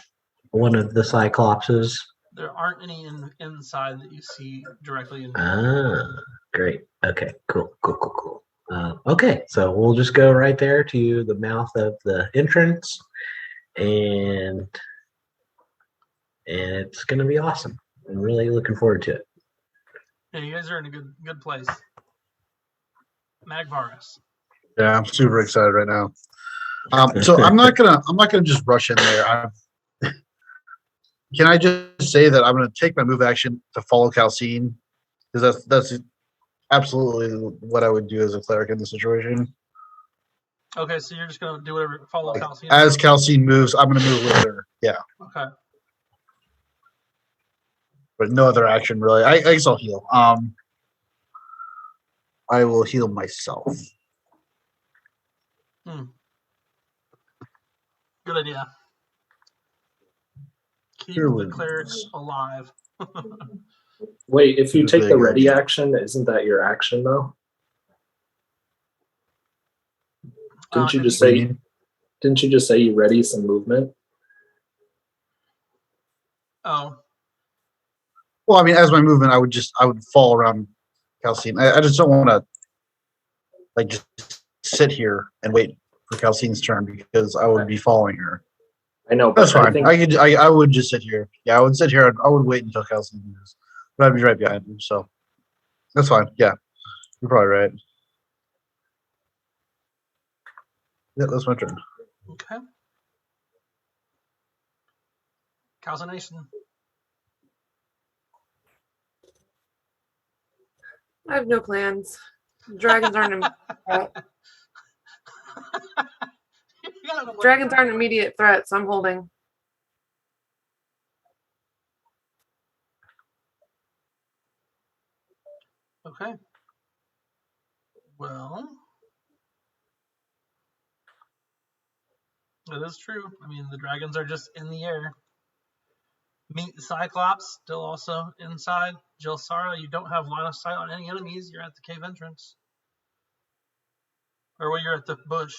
one of the Cyclopses? There aren't any inside that you see directly in. Great. Okay, cool. Okay, so we'll just go right there to the mouth of the entrance, and it's gonna be awesome. I'm really looking forward to it. Yeah, you guys are in a good place. Magvaris. Yeah, I'm super excited right now. So I'm not gonna just rush in there. Can I just say that I'm going to take my move action to follow Calcine? Because that's absolutely what I would do as a cleric in this situation. Okay, so you're just gonna do whatever, follow Calcine. As Calcine moves, I'm going to move with her. Yeah, Okay. but no other action really. I guess I'll heal. I will heal myself. Good idea. Keep Here the we clerics alive. Wait, if you This is take the really ready good. action, isn't that your action though? Didn't you If just What do say? you mean? Didn't you just say you ready some movement? Oh, Well, I mean, as my movement, I would fall around Calcine. I just don't want to like just sit here and wait for Calcine's turn because I would be following her. I know, That's but I fine. think I would just sit here. Yeah, I would sit here. I would wait until Calcine moves, but I'd be right behind him. So that's fine. Yeah, you're probably right. Yeah, that's my turn. okay. Calcination. I have no plans. Dragons aren't a dragons aren't an immediate threat, so I'm holding. Okay. Well, that is true. I mean, the dragons are just in the air. Meet the Cyclops, still also inside. Jelsara, you don't have line of sight on any enemies. You're at the cave entrance. Or well, you're at the bush.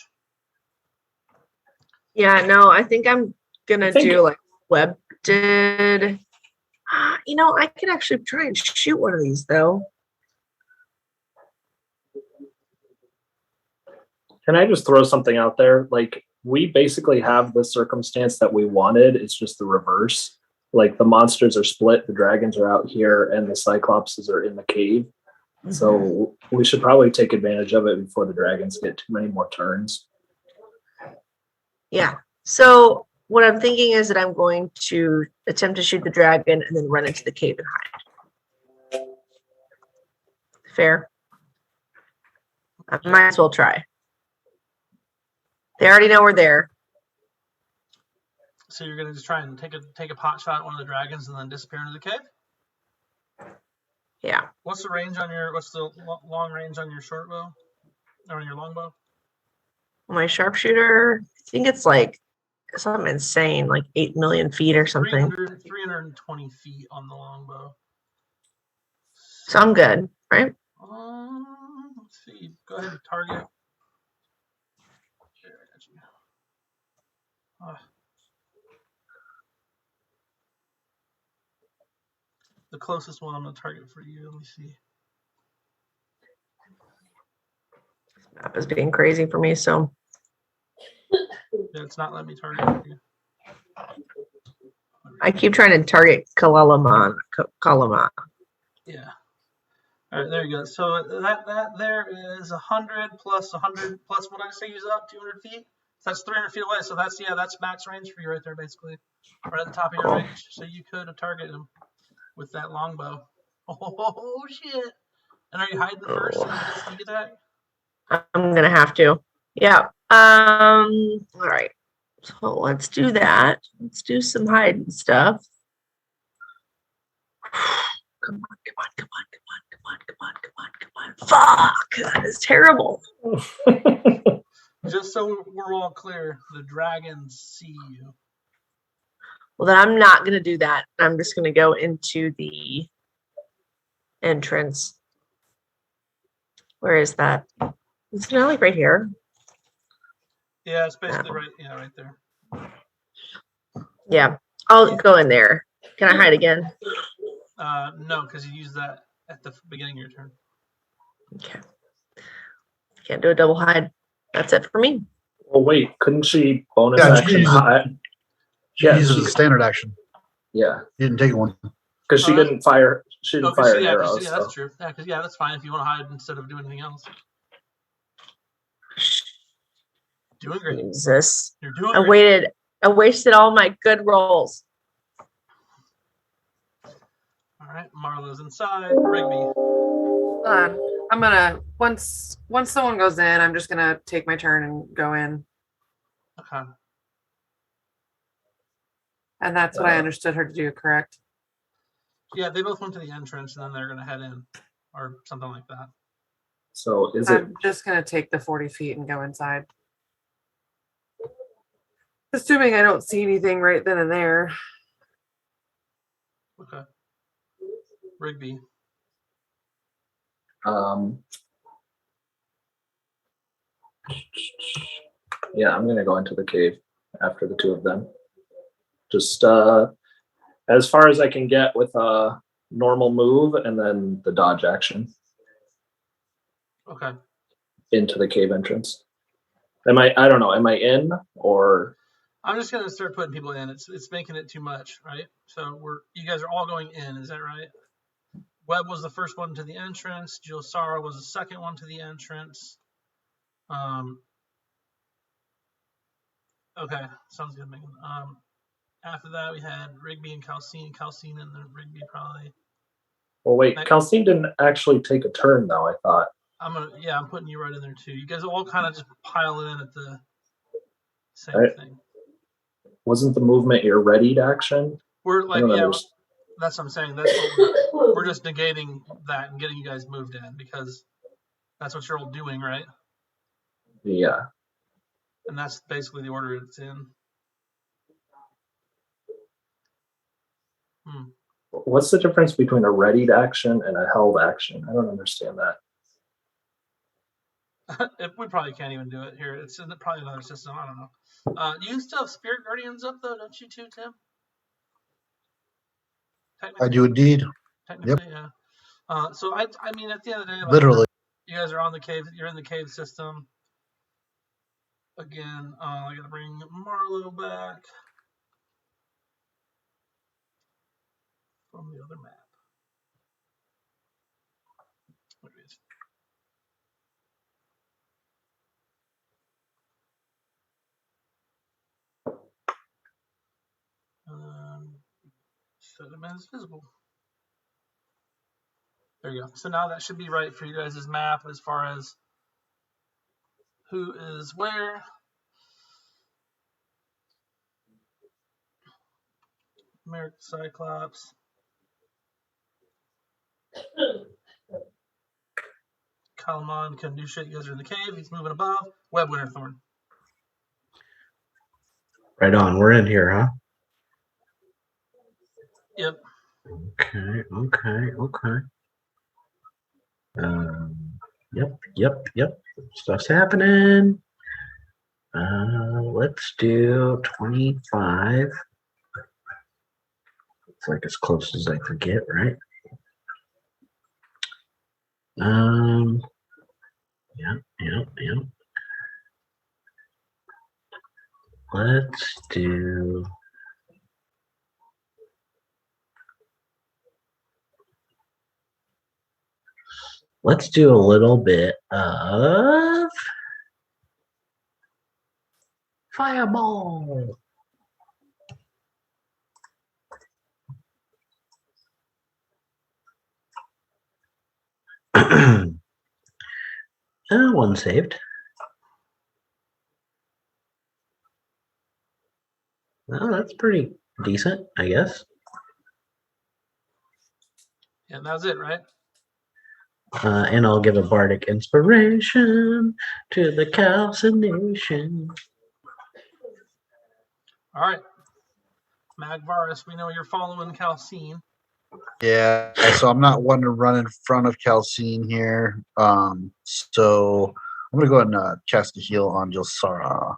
Yeah, no, I think I'm gonna I think- do like Web did. You know, I could actually try and shoot one of these though. Can I just throw something out there? Like, we basically have the circumstance that we wanted. It's just the reverse. Like, the monsters are split, the dragons are out here, and the cyclopses are in the cave. So we should probably take advantage of it before the dragons get too many more turns. Yeah. So what I'm thinking is that I'm going to attempt to shoot the dragon and then run into the cave and hide. Fair. I might as well try. They already know we're there. So you're gonna just try and take a pot shot at one of the dragons and then disappear into the cave? Yeah. What's the long range on your short bow? Or on your long bow? My sharpshooter, I think it's like something insane, like 8 million feet or something. 320 feet on the longbow. So I'm good, right? Let's see. Go ahead and target. There, I got you. The closest one I'm going to target for you. Let me see. Map is being crazy for me, so Yeah, it's not letting me target you. I keep trying to target Kalalaman. Yeah. All right, there you go. So that there is 100 plus 100 plus what I say use up 200 feet. So that's 300 feet away. So that's max range for you right there, basically, right at the top of your range. So you could target him with that longbow. Oh shit! And are you hiding first so you can get sneak attack? I'm gonna have to. Yeah. All right. So let's do that. Let's do some hiding stuff. Come on, come on, come on, come on, come on, come on, come on, come on. Fuck! That is terrible. Just so we're all clear, the dragons see you. Well, then I'm not gonna do that. I'm just gonna go into the entrance. Where is that? It's not like right here. Yeah, it's basically right there. Yeah, I'll go in there. Can I hide again? No, because you used that at the beginning of your turn. Okay. Can't do a double hide. That's it for me. Well, wait, couldn't she bonus Yeah, she action uses- hide? She uses a standard action. Yeah, You didn't take one. because she didn't fire. She didn't Okay, fire so yeah, arrows. yeah, that's true. Yeah, because that's fine if you want to hide instead of doing anything else. Doing great. Jesus. You're doing I great. wasted all my good rolls. right, Marlo's inside. Rigby. Hold on. I'm gonna once someone goes in, I'm just gonna take my turn and go in. Okay. And that's what I understood her to do, correct? Yeah, they both went to the entrance and then they're gonna head in, or something like that. So is it I'm just gonna take the 40 feet and go inside. Assuming I don't see anything right then and there. Okay. Rigby. Yeah, I'm gonna go into the cave after the two of them. Just as far as I can get with a normal move and then the dodge action Okay. into the cave entrance. I don't know, am I in or I'm just gonna start putting people in. It's making it too much, right? So you guys are all going in, is that right? Webb was the first one to the entrance. Jill Sara was the second one to the entrance. Okay, sounds good, Megan. After that we had Rigby and Calcine. Calcine and then Rigby probably. well wait, Calcine didn't actually take a turn though, I thought. I'm putting you right in there too. You guys all kind of just pile in at the same thing. Wasn't the movement your readied action? We're like, I yeah, don't that's what I'm saying. That's what we're just negating that and getting you guys moved in because that's what you're all doing, right? Yeah. And that's basically the order it's in. What's the difference between a readied action and a held action? I don't understand that. We probably can't even do it here. It's in probably another system. I don't know. You still have Spirit Guardians up though, don't you too, Tim? I do indeed. Technically, yeah. So I mean, at the end of the day, like, Literally. you guys are on the cave. You're in the cave system. Again, I gotta bring Marlo back from the other map. There it is. Set them as visible. There you go. So now that should be right for you guys' map as far as who is where. American Cyclops. Kalamon can do shit. You guys are in the cave. He's moving above. Web Winterthorn. Right on. We're in here, huh? Yep. Okay. Yep. Stuff's happening. Let's do 25. It's like as close as I could get, right? Yep. Let's do a little bit of fireball. One saved. Well, that's pretty decent, I guess. Yeah, that was it, right? And I'll give a bardic inspiration to the calcination. All right. Magvarus, we know you're following Calcine. Yeah, so I'm not one to run in front of Calcine here. So I'm gonna go ahead and cast a heal on Jilsara.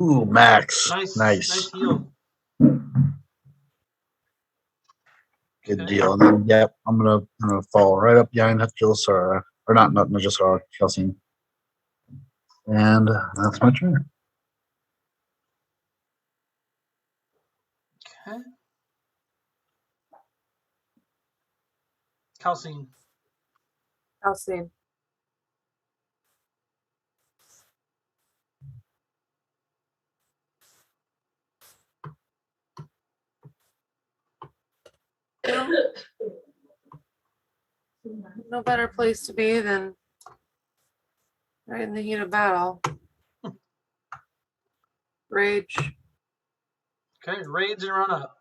Ooh, max. Nice heal. Good deal. And then, yep, I'm gonna fall right up behind Jilsara, or not Jilsara, Calcine. And that's my turn. Okay. Calcine. I'll see. No better place to be than right in the heat of battle. Rage. Okay, raids and run up.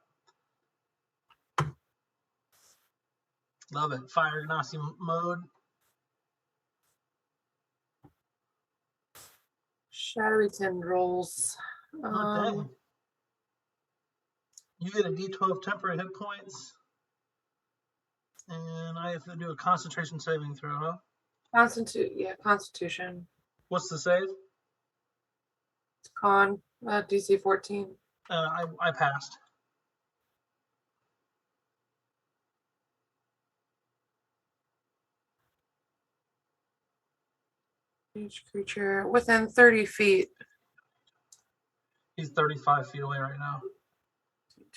Love it. Fire Nazi mode. Shadowy tendrils. Oh, dang. You get a D12 temporary hit points. And I have to do a concentration saving throw, huh? Constitution. What's the save? Con. DC 14. I passed. Each creature within 30 feet. He's 35 feet away right now.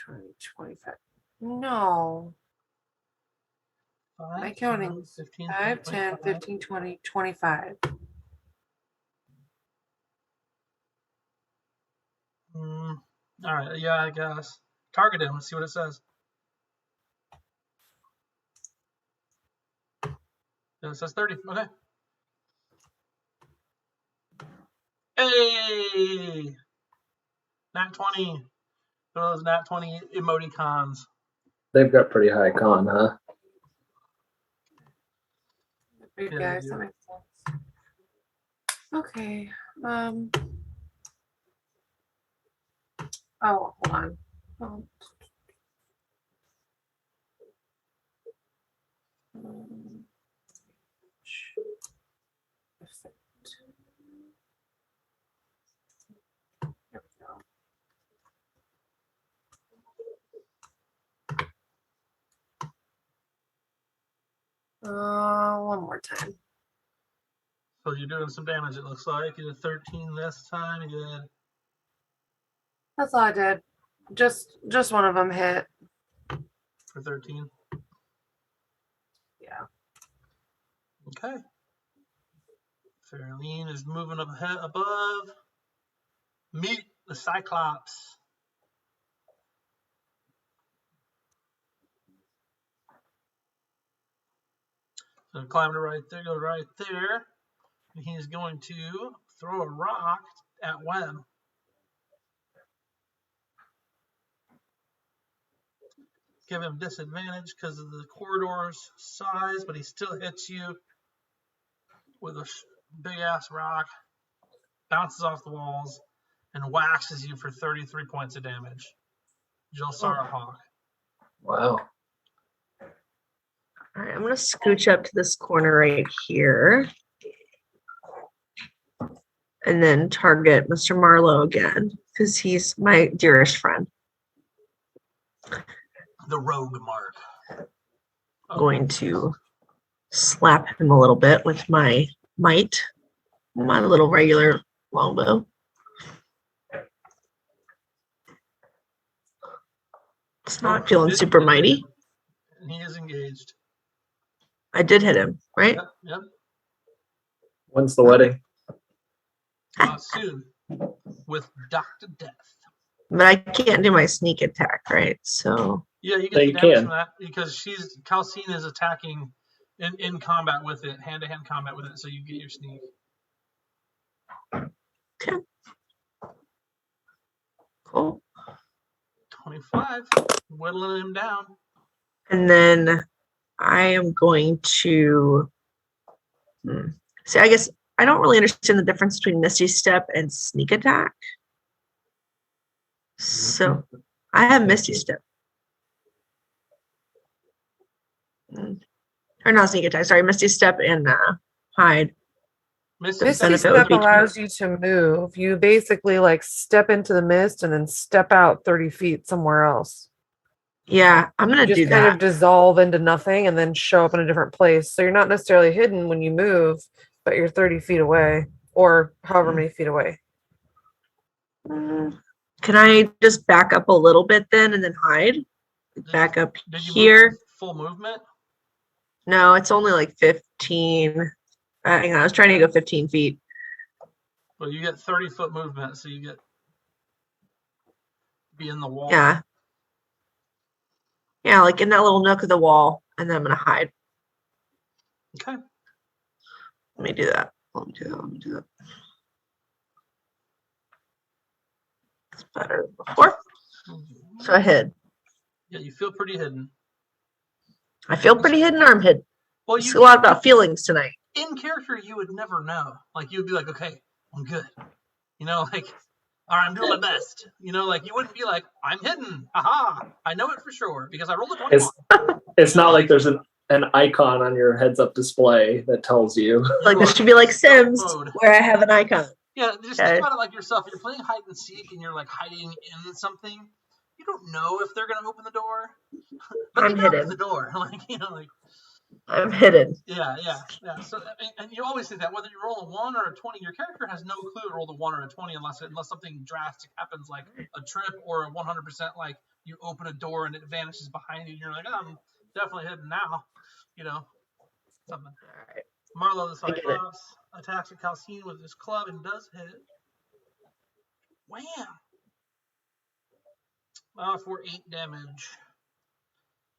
20, 25. No. Am I counting? 15, 5, 10, 25. 15, 20, 25. All right, yeah, I guess. Target him. Let's see what it says. Yeah, it says 30. Okay. Hey! Nat 20. Those Nat 20 emoticons. They've got pretty high con, huh? Big Yeah, guys, they that do. makes sense. Okay. Oh, hold on. Oh. Effect. There we go. One more time. So you're doing some damage, it looks like. You did 13 this time. You did. That's all I did. Just one of them hit. For 13. Yeah. Okay. Fairlene is moving up ahead above. Meet the Cyclops. So climb to right there, go right there. And he's going to throw a rock at Webb. Give him disadvantage because of the corridor's size, but he still hits you with a big ass rock, bounces off the walls, and waxes you for 33 points of damage. Jelsara Hawk. Wow. All right, I'm gonna scooch up to this corner right here. And then target Mr. Marlowe again, because he's my dearest friend. The Rogue Mark. I'm going to slap him a little bit with my might, my little regular longbow. It's not feeling super mighty. And he is engaged. I did hit him, right? Yep. When's the wedding? Soon. With Dr. Death. But I can't do my sneak attack, right? So Yeah, you get No, the you damage can. from that because Calcine is attacking in combat with it, hand-to-hand combat with it, so you get your sneak. okay. Cool. 25, whittling him down. And then I am going to see, I guess I don't really understand the difference between Misty Step and Sneak Attack. So I have Misty Step. Or not Sneak Attack, sorry, Misty Step and Hide. Misty Misty benefit Step would be- allows you to move. You basically like step into the mist and then step out 30 feet somewhere else. Yeah, I'm going to You do just kind that. of dissolve into nothing and then show up in a different place. So you're not necessarily hidden when you move, but you're 30 feet away or however many feet away. Can I just back up a little bit then and then hide? Back up Did you here. move full movement? No, it's only like 15. Hang on, I was trying to go 15 feet. Well, you get 30-foot movement, so you get be in the wall. Yeah. Yeah, like in that little nook of the wall, and then I'm gonna hide. Okay. Let me do that. Let me do that. It's better than before. So I hid. Yeah, you feel pretty hidden. I feel pretty hidden, or I'm hidden. Well, It's a lot about feelings tonight. in character, you would never know. Like, you'd be like, okay, I'm good. You know, like, all right, I'm doing my best. You know, like, you wouldn't be like, I'm hidden. Aha, I know it for sure because I rolled a 21. It's not like there's an icon on your heads-up display that tells you. Like, this should be like Sims, where I have an icon. Yeah, just think about it like yourself. If you're playing hide and seek and you're like hiding in something, you don't know if they're gonna open the door. But I'm they open hidden. the door, like, you know, like. I'm hidden. Yeah. So, and you always think that whether you roll a 1 or a 20, your character has no clue to roll a 1 or a 20 unless something drastic happens, like a trip or a 100%, like you open a door and it vanishes behind you, and you're like, oh, I'm definitely hidden now, you know, something. All right. Marlowe the I get it. Cyclops attacks at Calcine with his club and does hit. Wham! For 8 damage.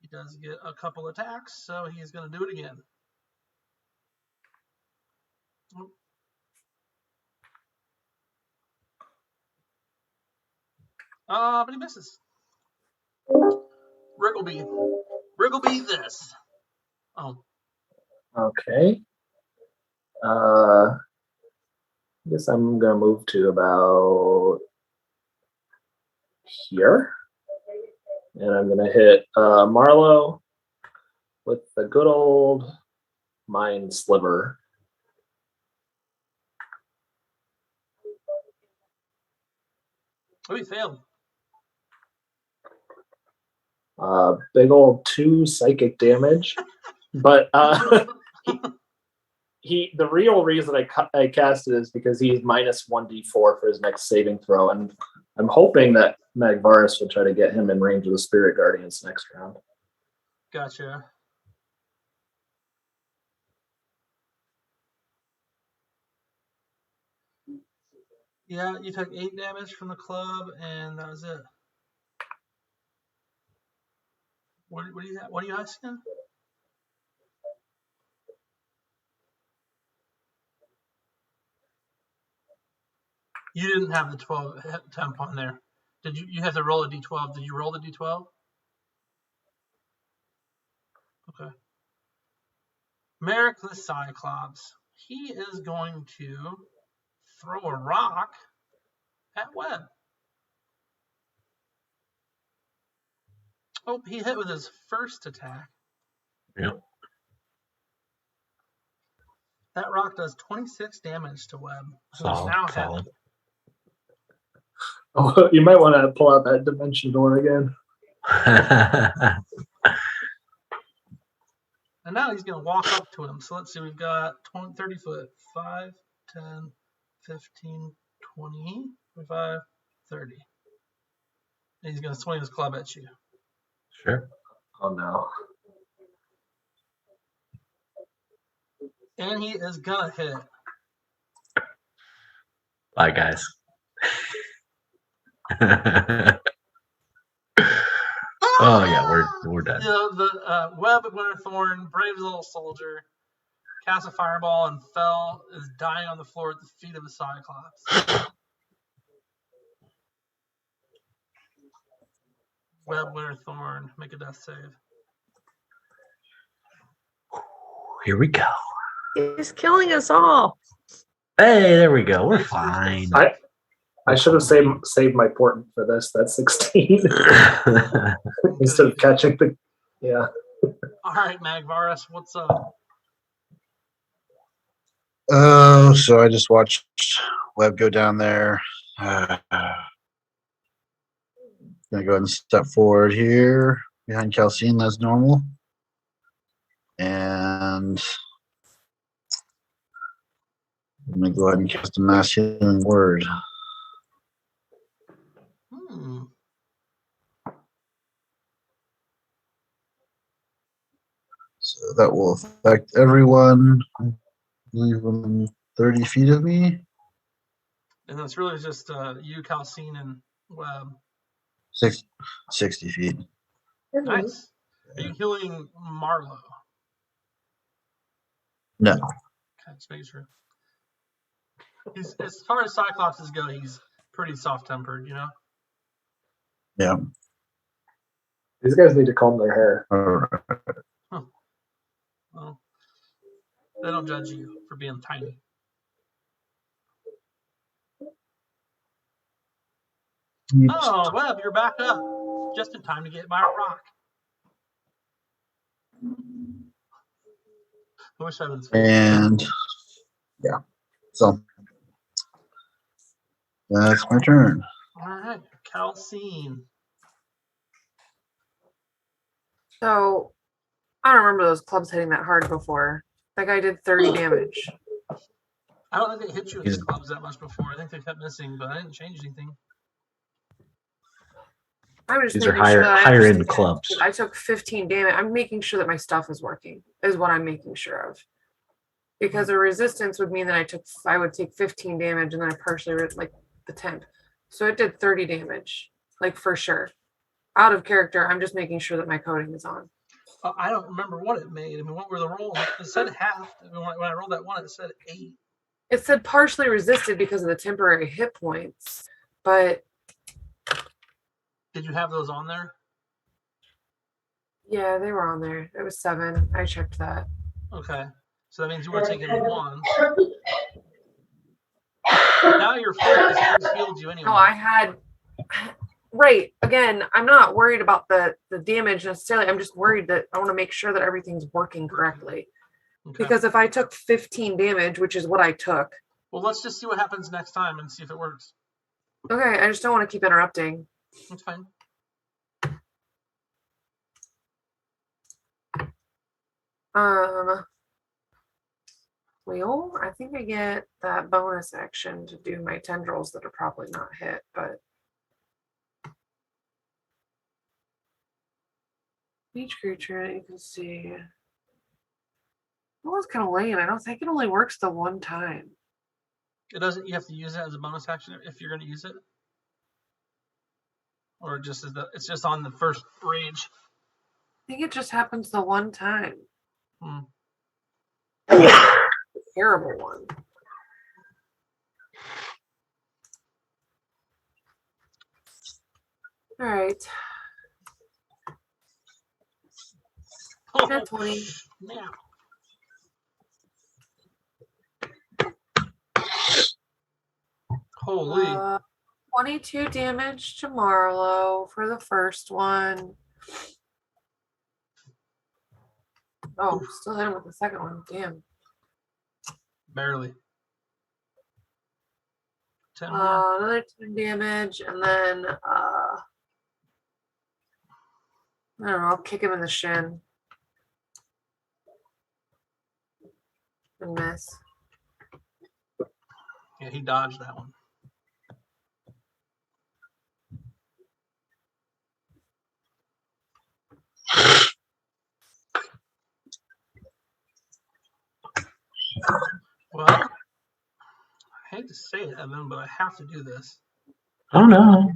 He does get a couple attacks, so he's going to do it again. But he misses. Wriggleby this. Oh. Okay. I guess I'm gonna move to about here, and I'm gonna hit Marlowe with the good old Mind Sliver. Oh, he failed. Big old 2 psychic damage, but the real reason I cast it is because he's minus 1d4 for his next saving throw, and I'm hoping that Magvaris will try to get him in range of the Spirit Guardians next round. Gotcha. Yeah, you took 8 damage from the club, and that was it. What are you asking? You didn't have the 12 temp on there. Did you? You have to roll a d12. Did you roll the d12? Okay. Merrick the Cyclops. He is going to throw a rock at Webb. Oh, he hit with his first attack. Yep. That rock does 26 damage to Webb. Solid. Oh, you might want to pull out that dimension door again. And now he's going to walk up to him. So let's see, we've got 30 foot, 5, 10, 15, 20, 25, 30. And he's going to swing his club at you. Sure. Oh, no. And he is going to hit. Bye, guys. Oh yeah, we're done. The Webb of Winterthorn, brave little soldier, cast a fireball and is dying on the floor at the feet of the Cyclops. Webb Winterthorn, make a death save. Here we go. He's killing us all. Hey, there we go. We're fine. I should have saved my portent for this. That's 16. Instead of catching the. Yeah. All right, Magvaris, what's up? So I just watched Webb go down there. Gonna go ahead and step forward here behind Calcine as normal. And I'm gonna go ahead and cast a mass healing word. So that will affect everyone within 30 feet of me. And it's really just you, Calcine, and Webb. 60 feet. Nice. Are you healing Marlowe? No. Okay, just making sure. He's, as far as Cyclopses go, he's pretty soft-tempered, you know? Yeah. These guys need to comb their hair. All right. Well, they don't judge you for being tiny. Oh, Webb, you're back up. Just in time to get my rock. I wish I would say. And yeah, so that's my turn. All right, Calcine. So I don't remember those clubs hitting that hard before. That guy did 30 damage. I don't think they hit you with the clubs that much before. I think they kept missing, but I didn't change anything. I'm just These are making sure that I higher end understand clubs. that I took 15 damage. I'm making sure that my stuff is working, is what I'm making sure of. Because a resistance would mean that I would take 15 damage and then I partially like the temp. So it did 30 damage, like for sure. Out of character, I'm just making sure that my coding is on. I don't remember what it made. I mean, what were the rolls? It said half. When I rolled that one, it said 8. It said partially resisted because of the temporary hit points, but Did you have those on there? yeah, they were on there. It was 7. I checked that. Okay. So that means you were taking 1. Now you're full because he healed you anyway. No, I had right. Again, I'm not worried about the damage necessarily. I'm just worried that I want to make sure that everything's working correctly. Okay. Because if I took 15 damage, which is what I took. Well, let's just see what happens next time and see if it works. Okay, I just don't want to keep interrupting. That's fine. Well, I think I get that bonus action to do my tendrils that are probably not hit, but each creature that you can see. That was kind of lame. I don't think it only works the one time. It doesn't. You have to use it as a bonus action if you're going to use it, or just as it's just on the first rage. I think it just happens the one time. Hmm. Terrible one. All right. Oh, 10, 20. now. Holy. 22 damage to Marlowe for the first one. Oh, still hit him with the second one. Damn. Barely. 10 more. Another 10 damage, and then I don't know, I'll kick him in the shin. And miss. Yeah, he dodged that one. Well, I hate to say it, Evan, but I have to do this. Oh no.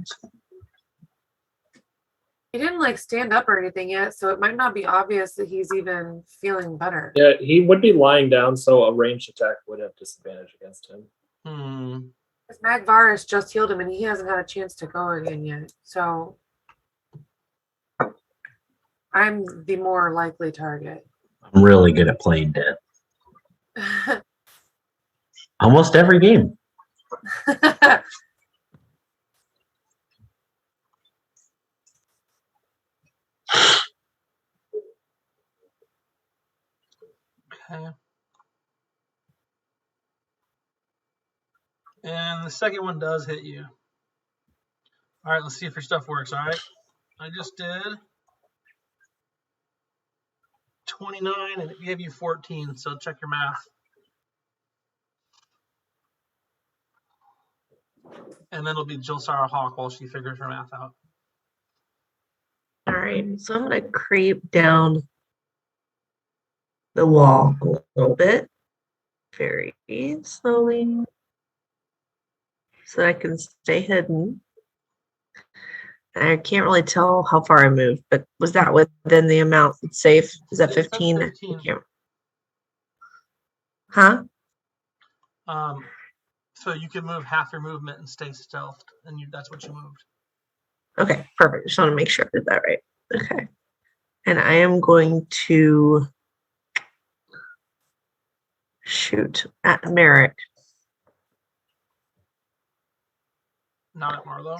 He didn't like stand up or anything yet, so it might not be obvious that he's even feeling better. Yeah, he would be lying down, so a ranged attack would have disadvantage against him. Because Magvarus just healed him and he hasn't had a chance to go again yet. So I'm the more likely target. I'm really good at playing dead. Almost every game. Okay. And the second one does hit you. All right, let's see if your stuff works. All right. I just did 29 and it gave you 14, so check your math. And then it'll be Jill Sarah Hawk while she figures her math out. All right, so I'm gonna creep down the wall a little bit, very slowly, so I can stay hidden. I can't really tell how far I moved, but was that within the amount that's safe? Is that 15? 15. Huh? So you can move half your movement and stay stealthed, and that's what you moved. Okay, perfect. Just want to make sure I did that right. Okay. And I am going to shoot at Merrick. Not at Marlowe.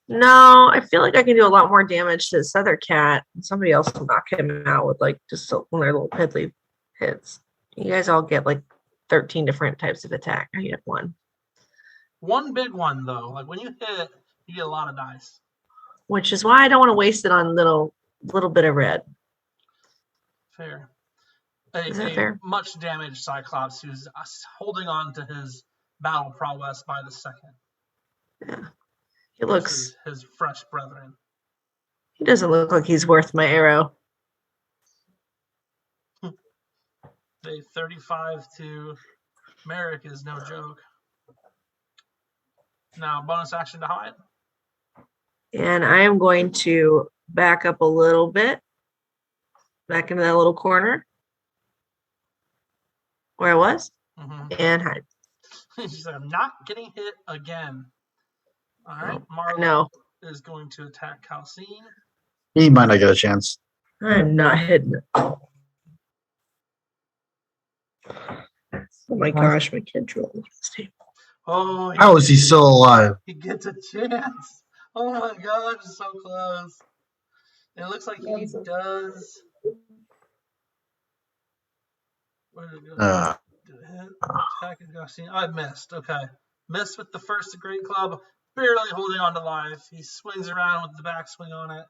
No, I feel like I can do a lot more damage to this other cat. And somebody else will knock him out with like just one of their little piddly hits. You guys all get like 13 different types of attack. I get one. One big one though. Like when you hit it, you get a lot of dice. Which is why I don't want to waste it on little bit of red. Fair. Is that fair? Much damaged Cyclops who's holding on to his battle prowess by the second. Yeah. He looks his fresh brethren. He doesn't look like he's worth my arrow. A 35 to Merrick is no joke. Now bonus action to hide. And I am going to back up a little bit. Back into that little corner. Where I was. And hide. She said, I'm not getting hit again. All right, Marlo is going to attack Calcine. He might not get a chance. I'm not hitting it. Oh my gosh, my kid's rolling this table. Oh, how is he still alive? He gets a chance. Oh my gosh, so close. It looks like he does. Where did it go? Did it hit? Attack and Calcine. I missed. Okay. Missed with the first Great Club. Barely holding on to life. He swings around with the backswing on it.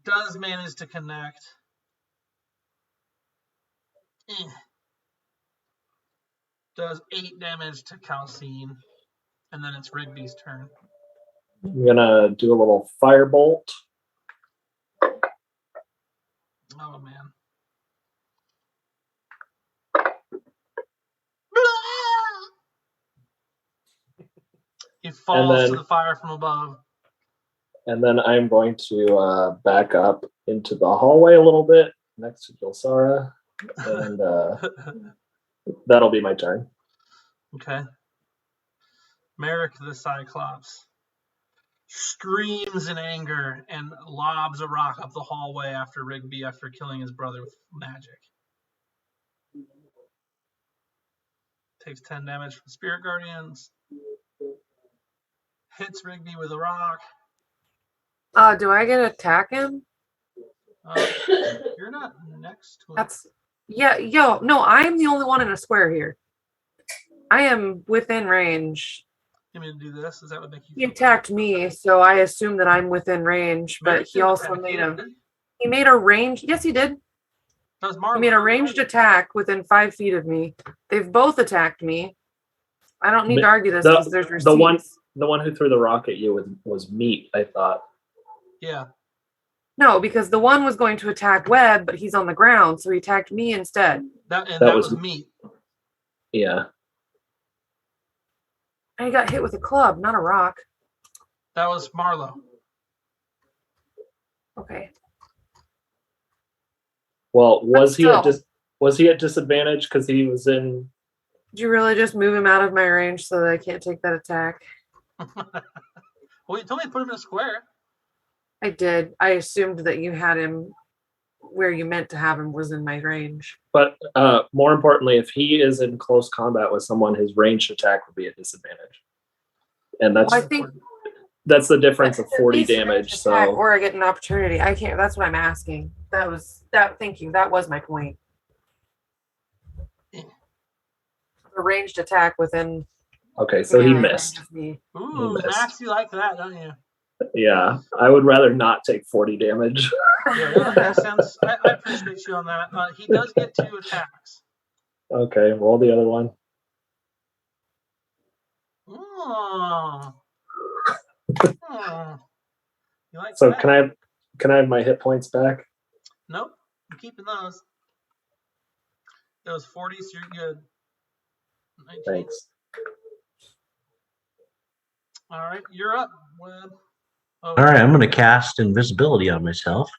Does manage to connect. Does 8 damage to Calcine. And then it's Rigby's turn. I'm gonna do a little firebolt. Oh man. He falls to the fire from above. And then I'm going to back up into the hallway a little bit next to Gilsara. And that'll be my turn. Okay. Merrick the Cyclops screams in anger and lobs a rock up the hallway after Rigby after killing his brother with magic. Takes 10 damage from Spirit Guardians. Hits Rigby with a rock. Do I get to attack him? You're not next to him. No, I'm the only one in a square here. I am within range. You mean to do this? Is that what make you? He attacked me, so I assume that I'm within range. But he also made a range. Yes, he did. He made a ranged attack within 5 feet of me. They've both attacked me. I don't need to argue this because there's receipts. The one who threw the rock at you was Meat, I thought. Yeah. No, because the one was going to attack Webb, but he's on the ground, so he attacked me instead. That was Meat. Yeah. And he got hit with a club, not a rock. That was Marlowe. Okay. Well, was he at disadvantage because he was in? Did you really just move him out of my range so that I can't take that attack? Well, you told me to put him in a square. I did. I assumed that you had him where you meant to have him was in my range. But more importantly, if he is in close combat with someone, his ranged attack would be at disadvantage. And that's that's the difference of 40 damage. So or I get an opportunity. I can't. That's what I'm asking. Thank you. That was my point. The ranged attack within. Okay, so he missed. Ooh, he missed. Max, you like that, don't you? Yeah, I would rather not take 40 damage. Yeah, that makes sense. I appreciate you on that. He does get 2 attacks. Okay, roll the other one. Oh. You like so that? can I have my hit points back? Nope, I'm keeping those. It was 40, so you're good. 19. Thanks. All right, you're up, Webb. All right, I'm going to cast invisibility on myself.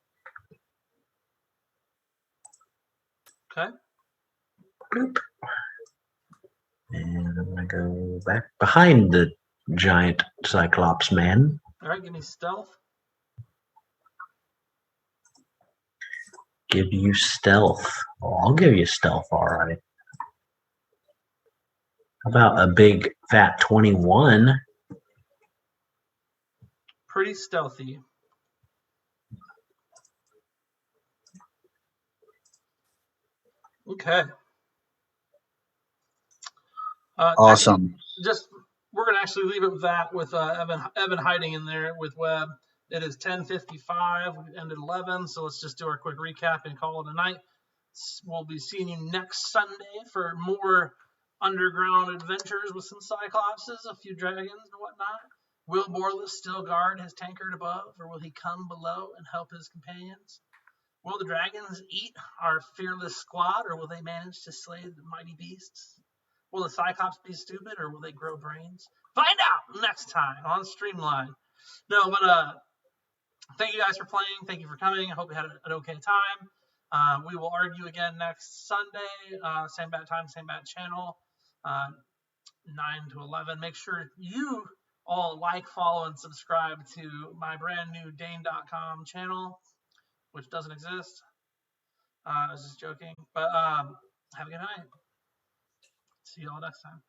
Okay. Bloop. And I'm gonna go back behind the giant Cyclops man. All right, give me stealth. Give you stealth. Oh, I'll give you stealth, all right. How about a big fat 21? Pretty stealthy. Okay. Awesome. Just we're gonna actually leave it with that with Evan hiding in there with Webb. It is 10:55. We ended 11, so let's just do our quick recap and call it a night. We'll be seeing you next Sunday for more underground adventures with some Cyclopses, a few dragons and whatnot. Will Borless still guard his tankard above, or will he come below and help his companions? Will the dragons eat our fearless squad, or will they manage to slay the mighty beasts? Will the Cyclops be stupid, or will they grow brains? Find out next time on Streamlined. No, but thank you guys for playing. Thank you for coming. I hope you had an okay time. We will argue again next Sunday. Same bat time, same bat channel. 9 to 11. Make sure you all like, follow, and subscribe to my brand new Dane.com channel, which doesn't exist. I was just joking. But have a good night. See you all next time.